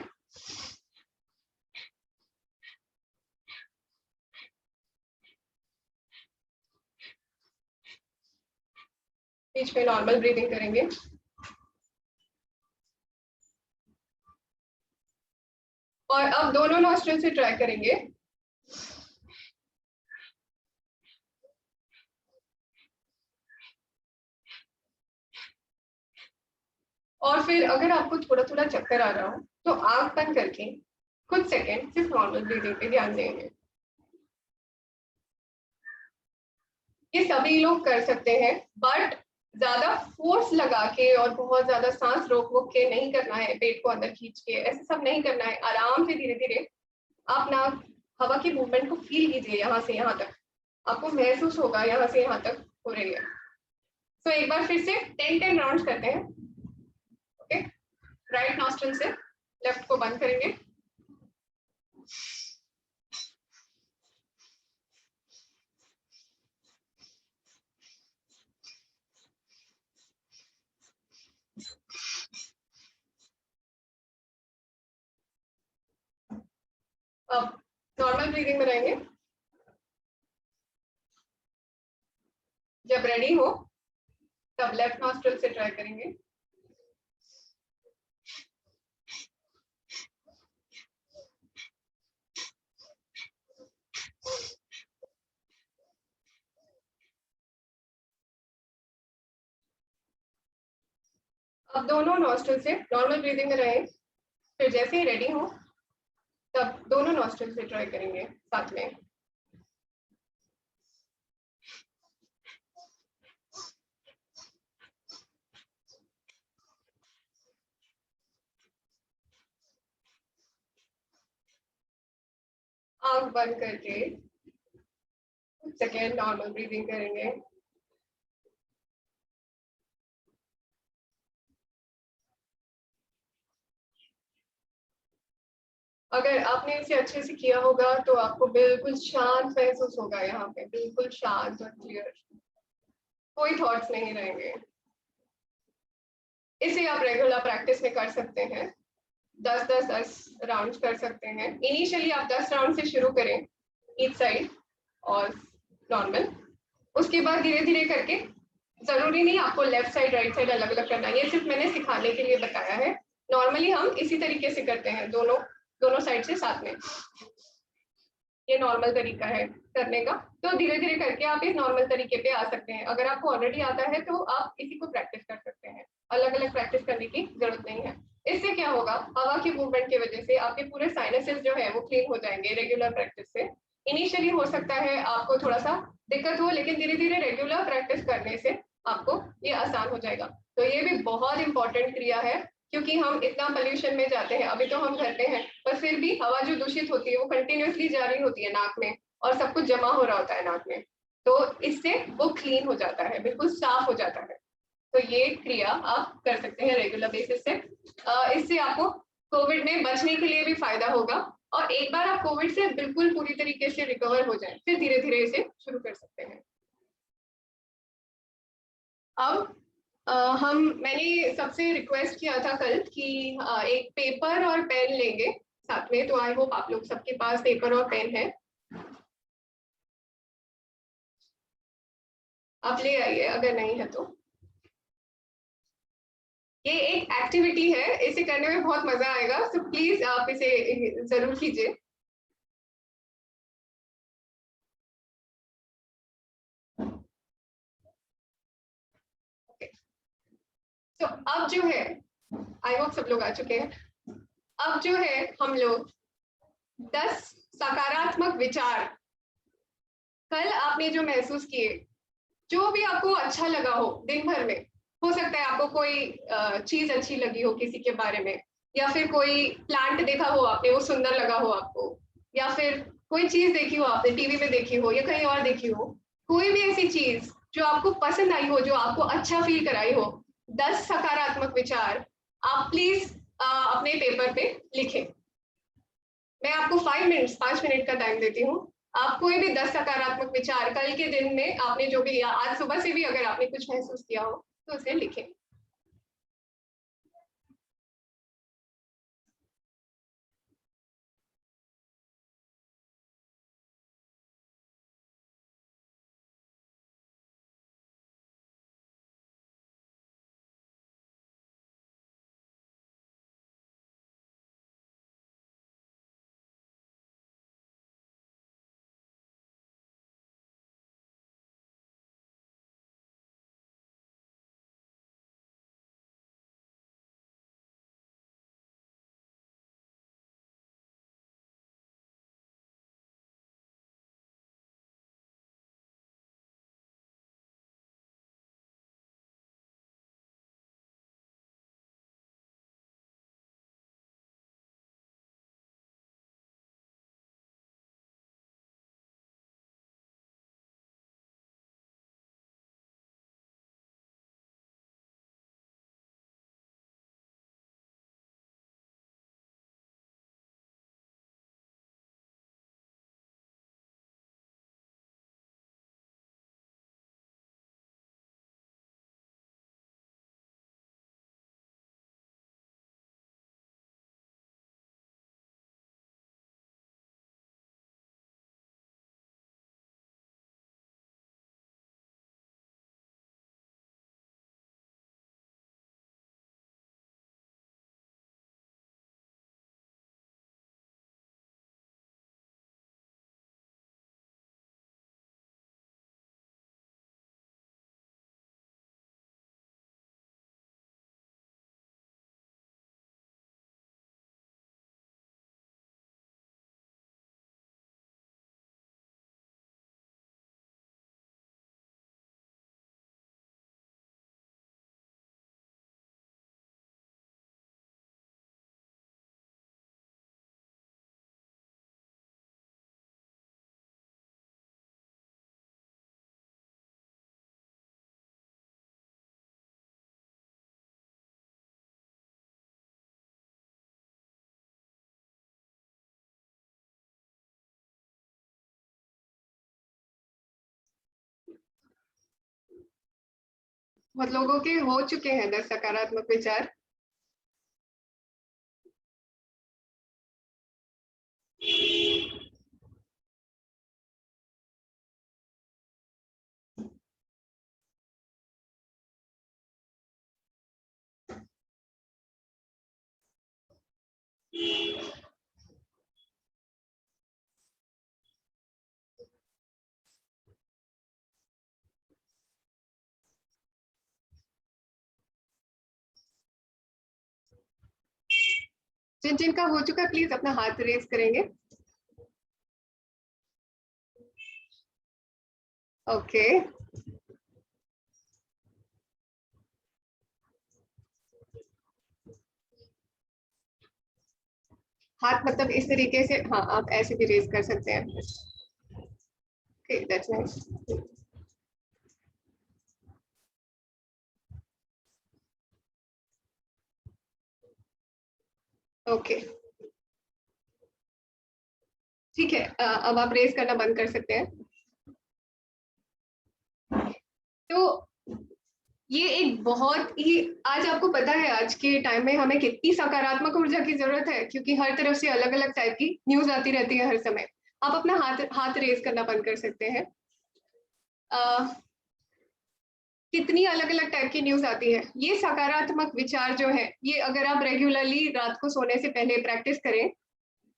बीच में नॉर्मल ब्रीदिंग करेंगे। और अब दोनों नॉस्ट्रल से ट्राई करेंगे। और फिर अगर आपको थोड़ा थोड़ा चक्कर आ रहा हो तो आंख बंद करके कुछ सेकंड सिर्फ नॉर्मल ब्रीदिंग पे ध्यान देंगे। ये सभी लोग कर सकते हैं, बट ज्यादा फोर्स लगा के और बहुत ज्यादा सांस रोक रोक के नहीं करना है, पेट को अंदर खींच के ऐसे सब नहीं करना है। आराम से धीरे धीरे आप ना हवा की मूवमेंट को फील कीजिए, यहाँ से यहाँ तक आपको महसूस होगा यहाँ से यहाँ तक हो रही है। तो एक बार फिर से 10 राउंड्स करते हैं। ओके, राइट नॉस्ट्रल से लेफ्ट को बंद करेंगे। अब नॉर्मल ब्रीदिंग में रहेंगे। जब रेडी हो तब लेफ्ट नॉस्ट्रल से ट्राई करेंगे। अब दोनों नॉस्ट्रल से नॉर्मल ब्रीदिंग में रहें। फिर जैसे ही रेडी हो तब दोनों नॉस्ट्रल से ट्राई करेंगे साथ में। आंख बंद करके कुछ सेकेंड नॉर्मल ब्रीदिंग करेंगे। अगर आपने इसे अच्छे से किया होगा तो आपको बिल्कुल शांत महसूस होगा, यहाँ पे बिल्कुल शांत और क्लियर, कोई थॉट्स नहीं रहेंगे। इसे आप रेगुलर प्रैक्टिस में कर सकते हैं। 10 राउंड्स कर सकते हैं। इनिशियली आप 10 राउंड से शुरू करें ईच साइड और नॉर्मल, उसके बाद धीरे धीरे करके, जरूरी नहीं आपको लेफ्ट साइड राइट साइड अलग अलग करना है, ये सिर्फ मैंने सिखाने के लिए बताया है। नॉर्मली हम इसी तरीके से करते हैं, दोनों साइड से साथ में। ये नॉर्मल तरीका है करने का। तो धीरे धीरे करके आप इस नॉर्मल तरीके पे आ सकते हैं। अगर आपको ऑलरेडी आता है तो आप इसी को प्रैक्टिस कर सकते हैं, अलग अलग प्रैक्टिस करने की जरूरत नहीं है। इससे क्या होगा, हवा की मूवमेंट की वजह से आपके पूरे साइनसेस जो है वो क्लीन हो जाएंगे रेगुलर प्रैक्टिस से। इनिशियली हो सकता है आपको थोड़ा सा दिक्कत हो, लेकिन धीरे धीरे रेगुलर प्रैक्टिस करने से आपको ये आसान हो जाएगा। तो ये भी बहुत इंपॉर्टेंट क्रिया है, क्योंकि हम इतना पोल्यूशन में जाते हैं। अभी तो हम घर पे हैं, पर फिर भी हवा जो दूषित होती है वो कंटिन्यूसली जा रही होती है नाक में, और सब कुछ जमा हो रहा होता है नाक में। तो इससे वो क्लीन हो जाता है, बिल्कुल साफ हो जाता है। तो ये क्रिया आप कर सकते हैं रेगुलर बेसिस से। इससे आपको कोविड में बचने के लिए भी फायदा होगा, और एक बार आप कोविड से बिल्कुल पूरी तरीके से रिकवर हो जाए फिर धीरे धीरे इसे शुरू कर सकते हैं। अब मैंने सबसे रिक्वेस्ट किया था कल कि एक पेपर और पेन लेंगे साथ में, तो आई होप आप लोग सबके पास पेपर और पेन है। आप ले आइए अगर नहीं है तो। ये एक एक्टिविटी है, इसे करने में बहुत मजा आएगा, तो प्लीज आप इसे जरूर कीजिए। तो अब जो है, आई होप सब लोग आ चुके हैं। अब जो है हम लोग 10 सकारात्मक विचार, कल आपने जो महसूस किए, जो भी आपको अच्छा लगा हो दिन भर में, हो सकता है आपको कोई चीज अच्छी लगी हो किसी के बारे में, या फिर कोई प्लांट देखा हो आपने वो सुंदर लगा हो आपको, या फिर कोई चीज देखी हो आपने टीवी में देखी हो या कहीं और देखी हो, कोई भी ऐसी चीज जो आपको पसंद आई हो, जो आपको अच्छा फील कराई हो, 10 सकारात्मक विचार आप प्लीज अपने पेपर पे लिखें। मैं आपको 5 मिनट का टाइम देती हूँ। आप कोई भी 10 सकारात्मक विचार कल के दिन में आपने जो भी, आज सुबह से भी अगर आपने कुछ महसूस किया हो, तो उसे लिखें। बहुत लोगों के हो चुके हैं 10 सकारात्मक विचार। जिन जिन का हो चुका है प्लीज अपना हाथ रेज करेंगे। ओके, हाथ मतलब इस तरीके से, हाँ आप ऐसे भी रेज कर सकते हैं। Okay, that's nice. ओके, ठीक है, अब आप रेज करना बंद कर सकते हैं। तो ये एक बहुत ही, आज आपको पता है आज के टाइम में हमें कितनी सकारात्मक ऊर्जा की जरूरत है, क्योंकि हर तरफ से अलग अलग टाइप की न्यूज आती रहती है हर समय। आप अपना हाथ रेज करना बंद कर सकते हैं। कितनी अलग अलग टाइप की न्यूज आती है। ये सकारात्मक विचार जो है, ये अगर आप रेगुलरली रात को सोने से पहले प्रैक्टिस करें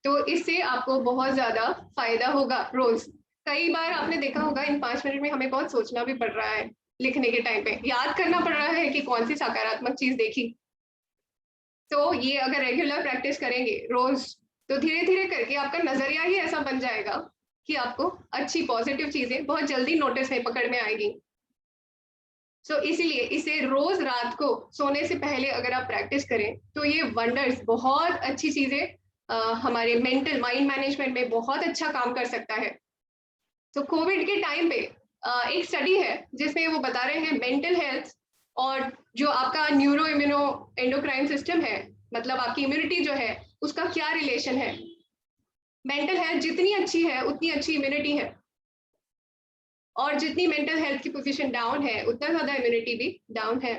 तो इससे आपको बहुत ज्यादा फायदा होगा रोज। कई बार आपने देखा होगा इन 5 मिनट में हमें बहुत सोचना भी पड़ रहा है, लिखने के टाइम पे याद करना पड़ रहा है कि कौन सी सकारात्मक चीज देखी। तो ये अगर रेगुलर प्रैक्टिस करेंगे रोज, तो धीरे धीरे करके आपका नजरिया ही ऐसा बन जाएगा कि आपको अच्छी पॉजिटिव चीजें बहुत जल्दी नोटिस में पकड़ में आएगी। सो इसीलिए इसे रोज रात को सोने से पहले अगर आप प्रैक्टिस करें तो ये वंडर्स, बहुत अच्छी चीजें हमारे मेंटल माइंड मैनेजमेंट में बहुत अच्छा काम कर सकता है। तो कोविड के टाइम पे एक स्टडी है जिसमें वो बता रहे हैं मेंटल हेल्थ और जो आपका न्यूरो इम्यूनो एंडोक्राइन सिस्टम है, मतलब आपकी इम्यूनिटी जो है, उसका क्या रिलेशन है। मेंटल हेल्थ जितनी अच्छी है उतनी अच्छी इम्यूनिटी है। और जितनी मेंटल हेल्थ की पोजीशन डाउन है उतना ज्यादा इम्यूनिटी भी डाउन है।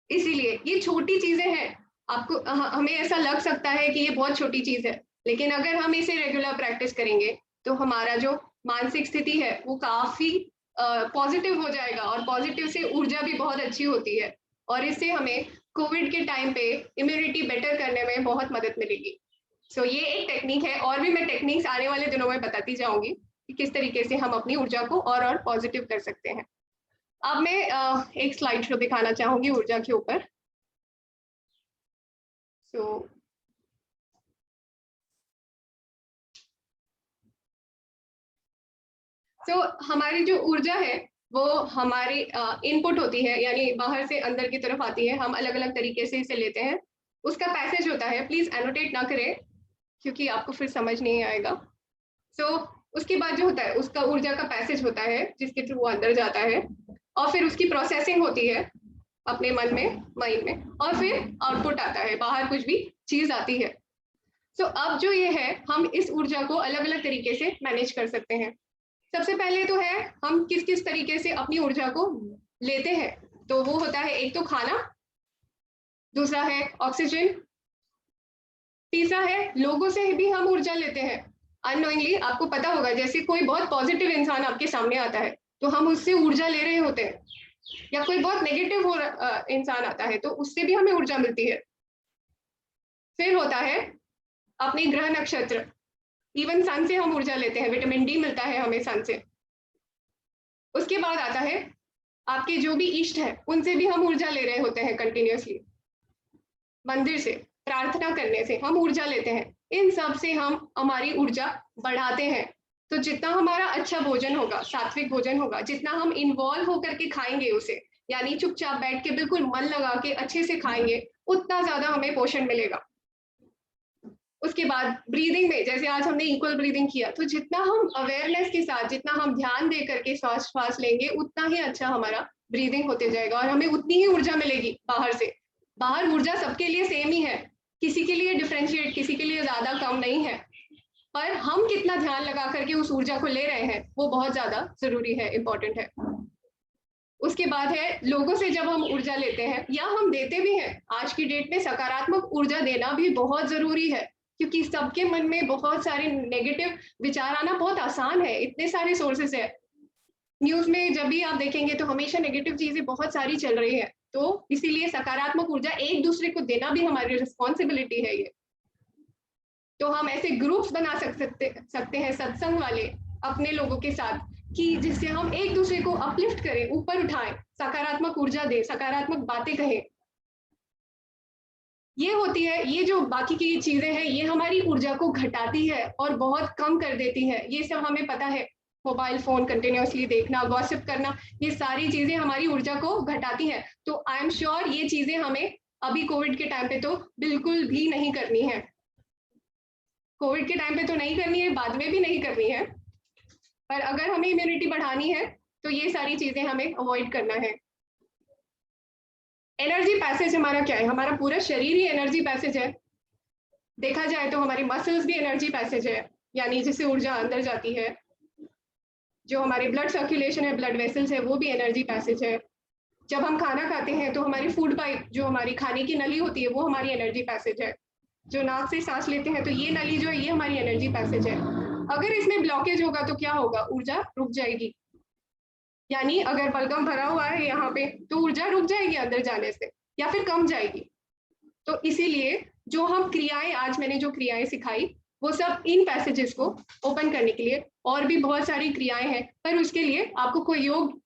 इसीलिए ये छोटी चीजें हैं, आपको हमें ऐसा लग सकता है कि ये बहुत छोटी चीज है, लेकिन अगर हम इसे रेगुलर प्रैक्टिस करेंगे तो हमारा जो मानसिक स्थिति है वो काफी पॉजिटिव हो जाएगा, और पॉजिटिव से ऊर्जा भी बहुत अच्छी होती है, और इससे हमें कोविड के टाइम पे इम्यूनिटी बेटर करने में बहुत मदद मिलेगी। सो ये एक टेक्निक है, और भी मैं टेक्निक्स आने वाले दिनों में बताती जाऊंगी कि किस तरीके से हम अपनी ऊर्जा को और पॉजिटिव कर सकते हैं। अब मैं एक स्लाइड शो दिखाना चाहूंगी ऊर्जा के ऊपर। सो हमारी जो ऊर्जा है वो हमारी इनपुट होती है, यानी बाहर से अंदर की तरफ आती है, हम अलग अलग तरीके से इसे लेते हैं। उसका पैसेज होता है, प्लीज एनोटेट ना करें क्योंकि आपको फिर समझ नहीं आएगा। सो उसके बाद जो होता है उसका ऊर्जा का पैसेज होता है जिसके थ्रू वो अंदर जाता है, और फिर उसकी प्रोसेसिंग होती है अपने मन में, माइंड में, और फिर आउटपुट आता है, बाहर कुछ भी चीज आती है। सो अब जो ये है, हम इस ऊर्जा को अलग अलग तरीके से मैनेज कर सकते हैं। सबसे पहले तो है हम किस किस तरीके से अपनी ऊर्जा को लेते हैं। तो वो होता है एक तो खाना, दूसरा है ऑक्सीजन, तीसरा है लोगों से भी हम ऊर्जा लेते हैं अननोइंगली। आपको पता होगा, जैसे कोई बहुत पॉजिटिव इंसान आपके सामने आता है तो हम उससे ऊर्जा ले रहे होते हैं, या कोई बहुत नेगेटिव इंसान आता है तो उससे भी हमें ऊर्जा मिलती है। फिर होता है अपने ग्रह नक्षत्र, इवन सन से हम ऊर्जा लेते हैं, विटामिन डी मिलता है हमें सन से। उसके बाद आता है आपके जो भी इष्ट है उनसे भी हम ऊर्जा ले रहे होते हैं कंटिन्यूअसली। मंदिर से, प्रार्थना करने से हम ऊर्जा लेते हैं, इन सब से हम हमारी ऊर्जा बढ़ाते हैं। तो जितना हमारा अच्छा भोजन होगा, सात्विक भोजन होगा, जितना हम इन्वॉल्व होकर के खाएंगे उसे, यानी चुपचाप बैठ के बिल्कुल मन लगा के अच्छे से खाएंगे, उतना ज्यादा हमें पोषण मिलेगा। उसके बाद ब्रीदिंग में, जैसे आज हमने इक्वल ब्रीदिंग किया, तो जितना हम अवेयरनेस के साथ, जितना हम ध्यान दे करके श्वास लेंगे, उतना ही अच्छा हमारा ब्रीदिंग होते जाएगा, और हमें उतनी ही ऊर्जा मिलेगी बाहर से। बाहर ऊर्जा सबके लिए सेम ही है, किसी के लिए डिफरेंशिएट, किसी के लिए ज्यादा कम नहीं है, पर हम कितना ध्यान लगा करके उस ऊर्जा को ले रहे हैं वो बहुत ज्यादा जरूरी है, इंपॉर्टेंट है। उसके बाद है लोगों से जब हम ऊर्जा लेते हैं या हम देते भी हैं, आज की डेट में सकारात्मक ऊर्जा देना भी बहुत जरूरी है, क्योंकि सबके मन में बहुत सारे नेगेटिव विचार आना बहुत आसान है, इतने सारे सोर्सेस है। न्यूज में जब भी आप देखेंगे तो हमेशा नेगेटिव चीजें बहुत सारी चल रही है, तो इसीलिए सकारात्मक ऊर्जा एक दूसरे को देना भी हमारी रिस्पॉन्सिबिलिटी है ये। तो हम ऐसे ग्रुप्स बना सकते हैं सत्संग वाले अपने लोगों के साथ, कि जिससे हम एक दूसरे को अपलिफ्ट करें, ऊपर उठाएं, सकारात्मक ऊर्जा दें, सकारात्मक बातें कहें। ये होती है, ये जो बाकी की चीजें हैं ये हमारी ऊर्जा को घटाती है और बहुत कम कर देती है, ये सब हमें पता है। मोबाइल फोन कंटिन्यूअसली देखना, गॉसिप करना, ये सारी चीजें हमारी ऊर्जा को घटाती है। तो आई एम श्योर ये चीजें हमें अभी कोविड के टाइम पे तो बिल्कुल भी नहीं करनी है, कोविड के टाइम पे तो नहीं करनी है, बाद में भी नहीं करनी है, पर अगर हमें इम्यूनिटी बढ़ानी है तो ये सारी चीजें हमें अवॉइड करना है। एनर्जी पैसेज हमारा क्या है? हमारा पूरा शरीर ही एनर्जी पैसेज है। देखा जाए तो हमारी मसल्स भी एनर्जी पैसेज है, यानी जिससे ऊर्जा अंदर जाती है। जो हमारी ब्लड सर्कुलेशन है, ब्लड वेसल्स है, वो भी एनर्जी पैसेज है। जब हम खाना खाते हैं तो हमारी फूड पाइप, जो हमारी खाने की नली होती है, वो हमारी एनर्जी पैसेज है। जो नाक से सांस लेते हैं तो ये नली जो है ये हमारी एनर्जी पैसेज है। अगर इसमें ब्लॉकेज होगा तो क्या होगा? ऊर्जा रुक जाएगी, यानी अगर बलगम भरा हुआ है यहाँ पे तो ऊर्जा रुक जाएगी अंदर जाने से, या फिर कम जाएगी। तो इसीलिए जो हम क्रियाएं, आज मैंने जो क्रियाएं सिखाई वो सब इन पैसेजेस को ओपन करने के लिए, और भी बहुत सारी क्रियाएं हैं, पर उसके लिए आपको कोई योग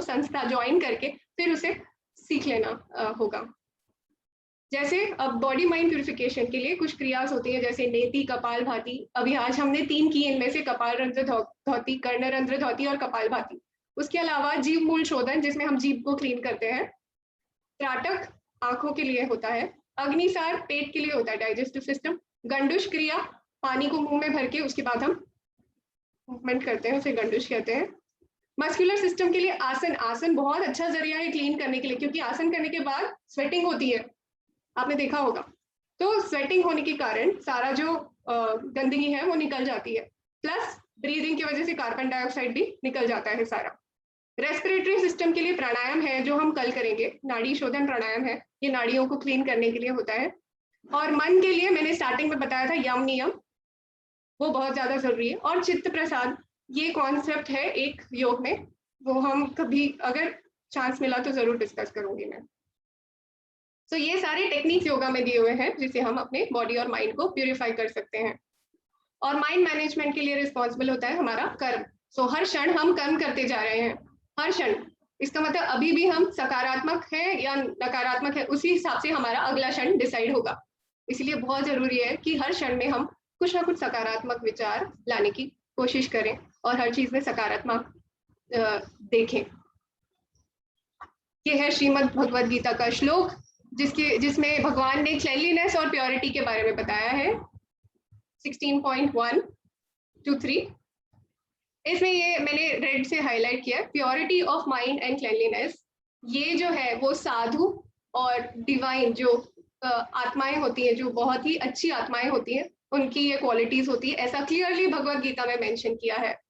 संस्था ज्वाइन करके फिर उसे सीख लेना होगा। जैसे अब बॉडी माइंड प्यूरिफिकेशन के लिए कुछ क्रियास होती है, जैसे नेति, कपाल भाती। अभी आज हमने 3 की, इनमें से कपाल रंध्र धौती, कर्ण रंध्र धौती और कपाल भाती। उसके अलावा जीव मूल शोधन, जिसमें हम जीभ को क्लीन करते हैं। त्राटक आंखों के लिए होता है। अग्निसार पेट के लिए होता है, डाइजेस्टिव सिस्टम। गंडुश क्रिया, पानी को मुंह में भर के उसके बाद हम मूवमेंट करते हैं, उसे गंडुश कहते हैं। मस्कुलर सिस्टम के लिए आसन, आसन बहुत अच्छा जरिया है क्लीन करने के लिए, क्योंकि आसन करने के बाद स्वेटिंग होती है, आपने देखा होगा। तो स्वेटिंग होने के कारण सारा जो गंदगी है वो निकल जाती है। प्लस ब्रीदिंग की वजह से कार्बन डाइऑक्साइड भी निकल जाता है सारा। रेस्पिरेटरी सिस्टम के लिए प्राणायाम है जो हम कल करेंगे, नाड़ी शोधन प्राणायाम है, ये नाड़ियों को क्लीन करने के लिए होता है। और मन के लिए मैंने स्टार्टिंग में बताया था यम नियम, वो बहुत ज्यादा जरूरी है। और चित्त प्रसाद, ये कॉन्सेप्ट है एक योग में, वो हम कभी अगर चांस मिला तो जरूर डिस्कस करूंगी मैं। तो ये सारे टेक्निक्स योगा में दिए हुए हैं जिससे हम अपने बॉडी और माइंड को प्यूरिफाई कर सकते हैं। और माइंड मैनेजमेंट के लिए रिस्पॉन्सिबल होता है हमारा कर्म। सो हर क्षण हम कर्म करते जा रहे हैं, हर क्षण। इसका मतलब अभी भी हम सकारात्मक है या नकारात्मक है, उसी हिसाब से हमारा अगला क्षण डिसाइड होगा। इसलिए बहुत जरूरी है कि हर क्षण में हम कुछ ना कुछ सकारात्मक विचार लाने की कोशिश करें और हर चीज में सकारात्मक देखें। ये है श्रीमद् भगवद गीता का श्लोक जिसमें भगवान ने क्लेanलीनेस और प्योरिटी के बारे में बताया है, 16.1 to 3। इसमें ये मैंने रेड से हाईलाइट किया, purity of mind and cleanliness. ये जो है वो साधु और डिवाइन जो आत्माएं होती हैं, जो बहुत ही अच्छी आत्माएं होती हैं, उनकी ये क्वालिटीज होती है, ऐसा क्लियरली भगवद गीता में मेंशन किया है।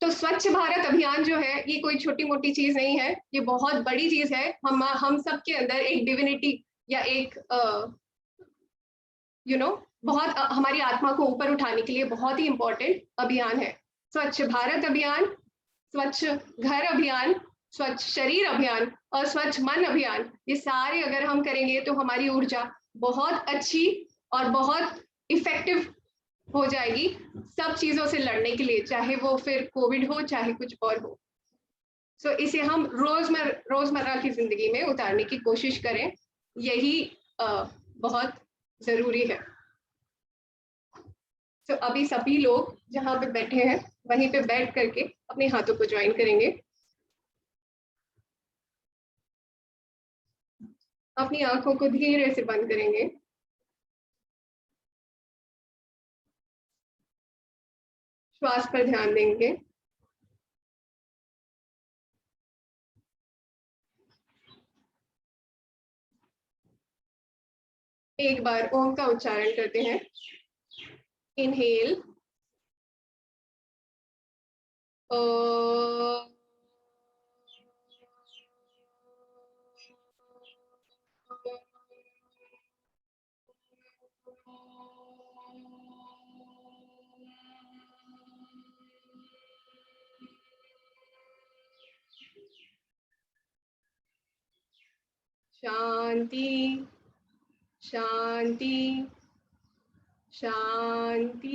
तो स्वच्छ भारत अभियान जो है ये कोई छोटी मोटी चीज नहीं है, ये बहुत बड़ी चीज है। हम सब के अंदर एक डिविनिटी या एक बहुत हमारी आत्मा को ऊपर उठाने के लिए बहुत ही इंपॉर्टेंट अभियान है। स्वच्छ भारत अभियान, स्वच्छ घर अभियान, स्वच्छ शरीर अभियान और स्वच्छ मन अभियान, ये सारे अगर हम करेंगे तो हमारी ऊर्जा बहुत अच्छी और बहुत इफेक्टिव हो जाएगी सब चीजों से लड़ने के लिए, चाहे वो फिर कोविड हो चाहे कुछ और हो। सो इसे हम रोजमर्रा की जिंदगी में उतारने की कोशिश करें, यही बहुत जरूरी है। तो अभी सभी लोग जहां पे बैठे हैं वहीं पे बैठ करके अपने हाथों को ज्वाइन करेंगे, अपनी आंखों को धीरे से बंद करेंगे। श्वास पर ध्यान देंगे। एक बार ओम का उच्चारण करते हैं। Inhale, Shanti Shanti Shanti.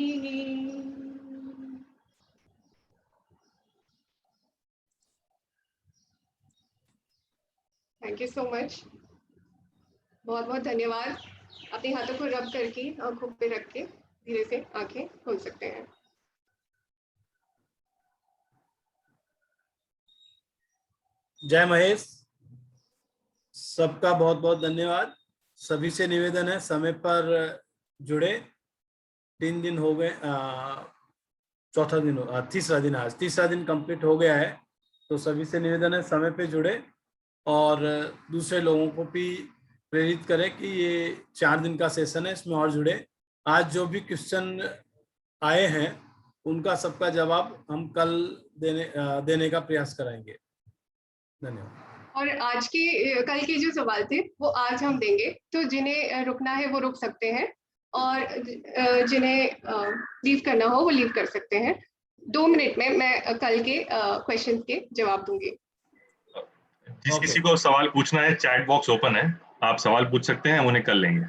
Thank you so much, बहुत बहुत धन्यवाद। अपने हाथों को रब करके आंखों पे रख के धीरे से आंखें खोल सकते हैं। जय महेश, सबका बहुत बहुत धन्यवाद। सभी से निवेदन है समय पर जुड़े। 3 दिन हो गए, चौथा दिन तीसरा दिन, आज तीसरा दिन कंप्लीट हो गया है। तो सभी से निवेदन है समय पे जुड़े और दूसरे लोगों को भी प्रेरित करें कि ये 4 दिन का सेशन है, इसमें और जुड़े। आज जो भी क्वेश्चन आए हैं उनका सबका जवाब हम कल देने का प्रयास कराएंगे। धन्यवाद। और आज के कल के जो सवाल थे वो आज हम देंगे, तो जिन्हें रुकना है वो रुक सकते हैं और जिन्हें लीव करना हो वो लीव कर सकते हैं। 2 मिनट में मैं कल के क्वेश्चन के जवाब दूंगी। जिस किसी को सवाल पूछना है, चैट बॉक्स ओपन है, आप सवाल पूछ सकते हैं, हम उन्हें कर लेंगे।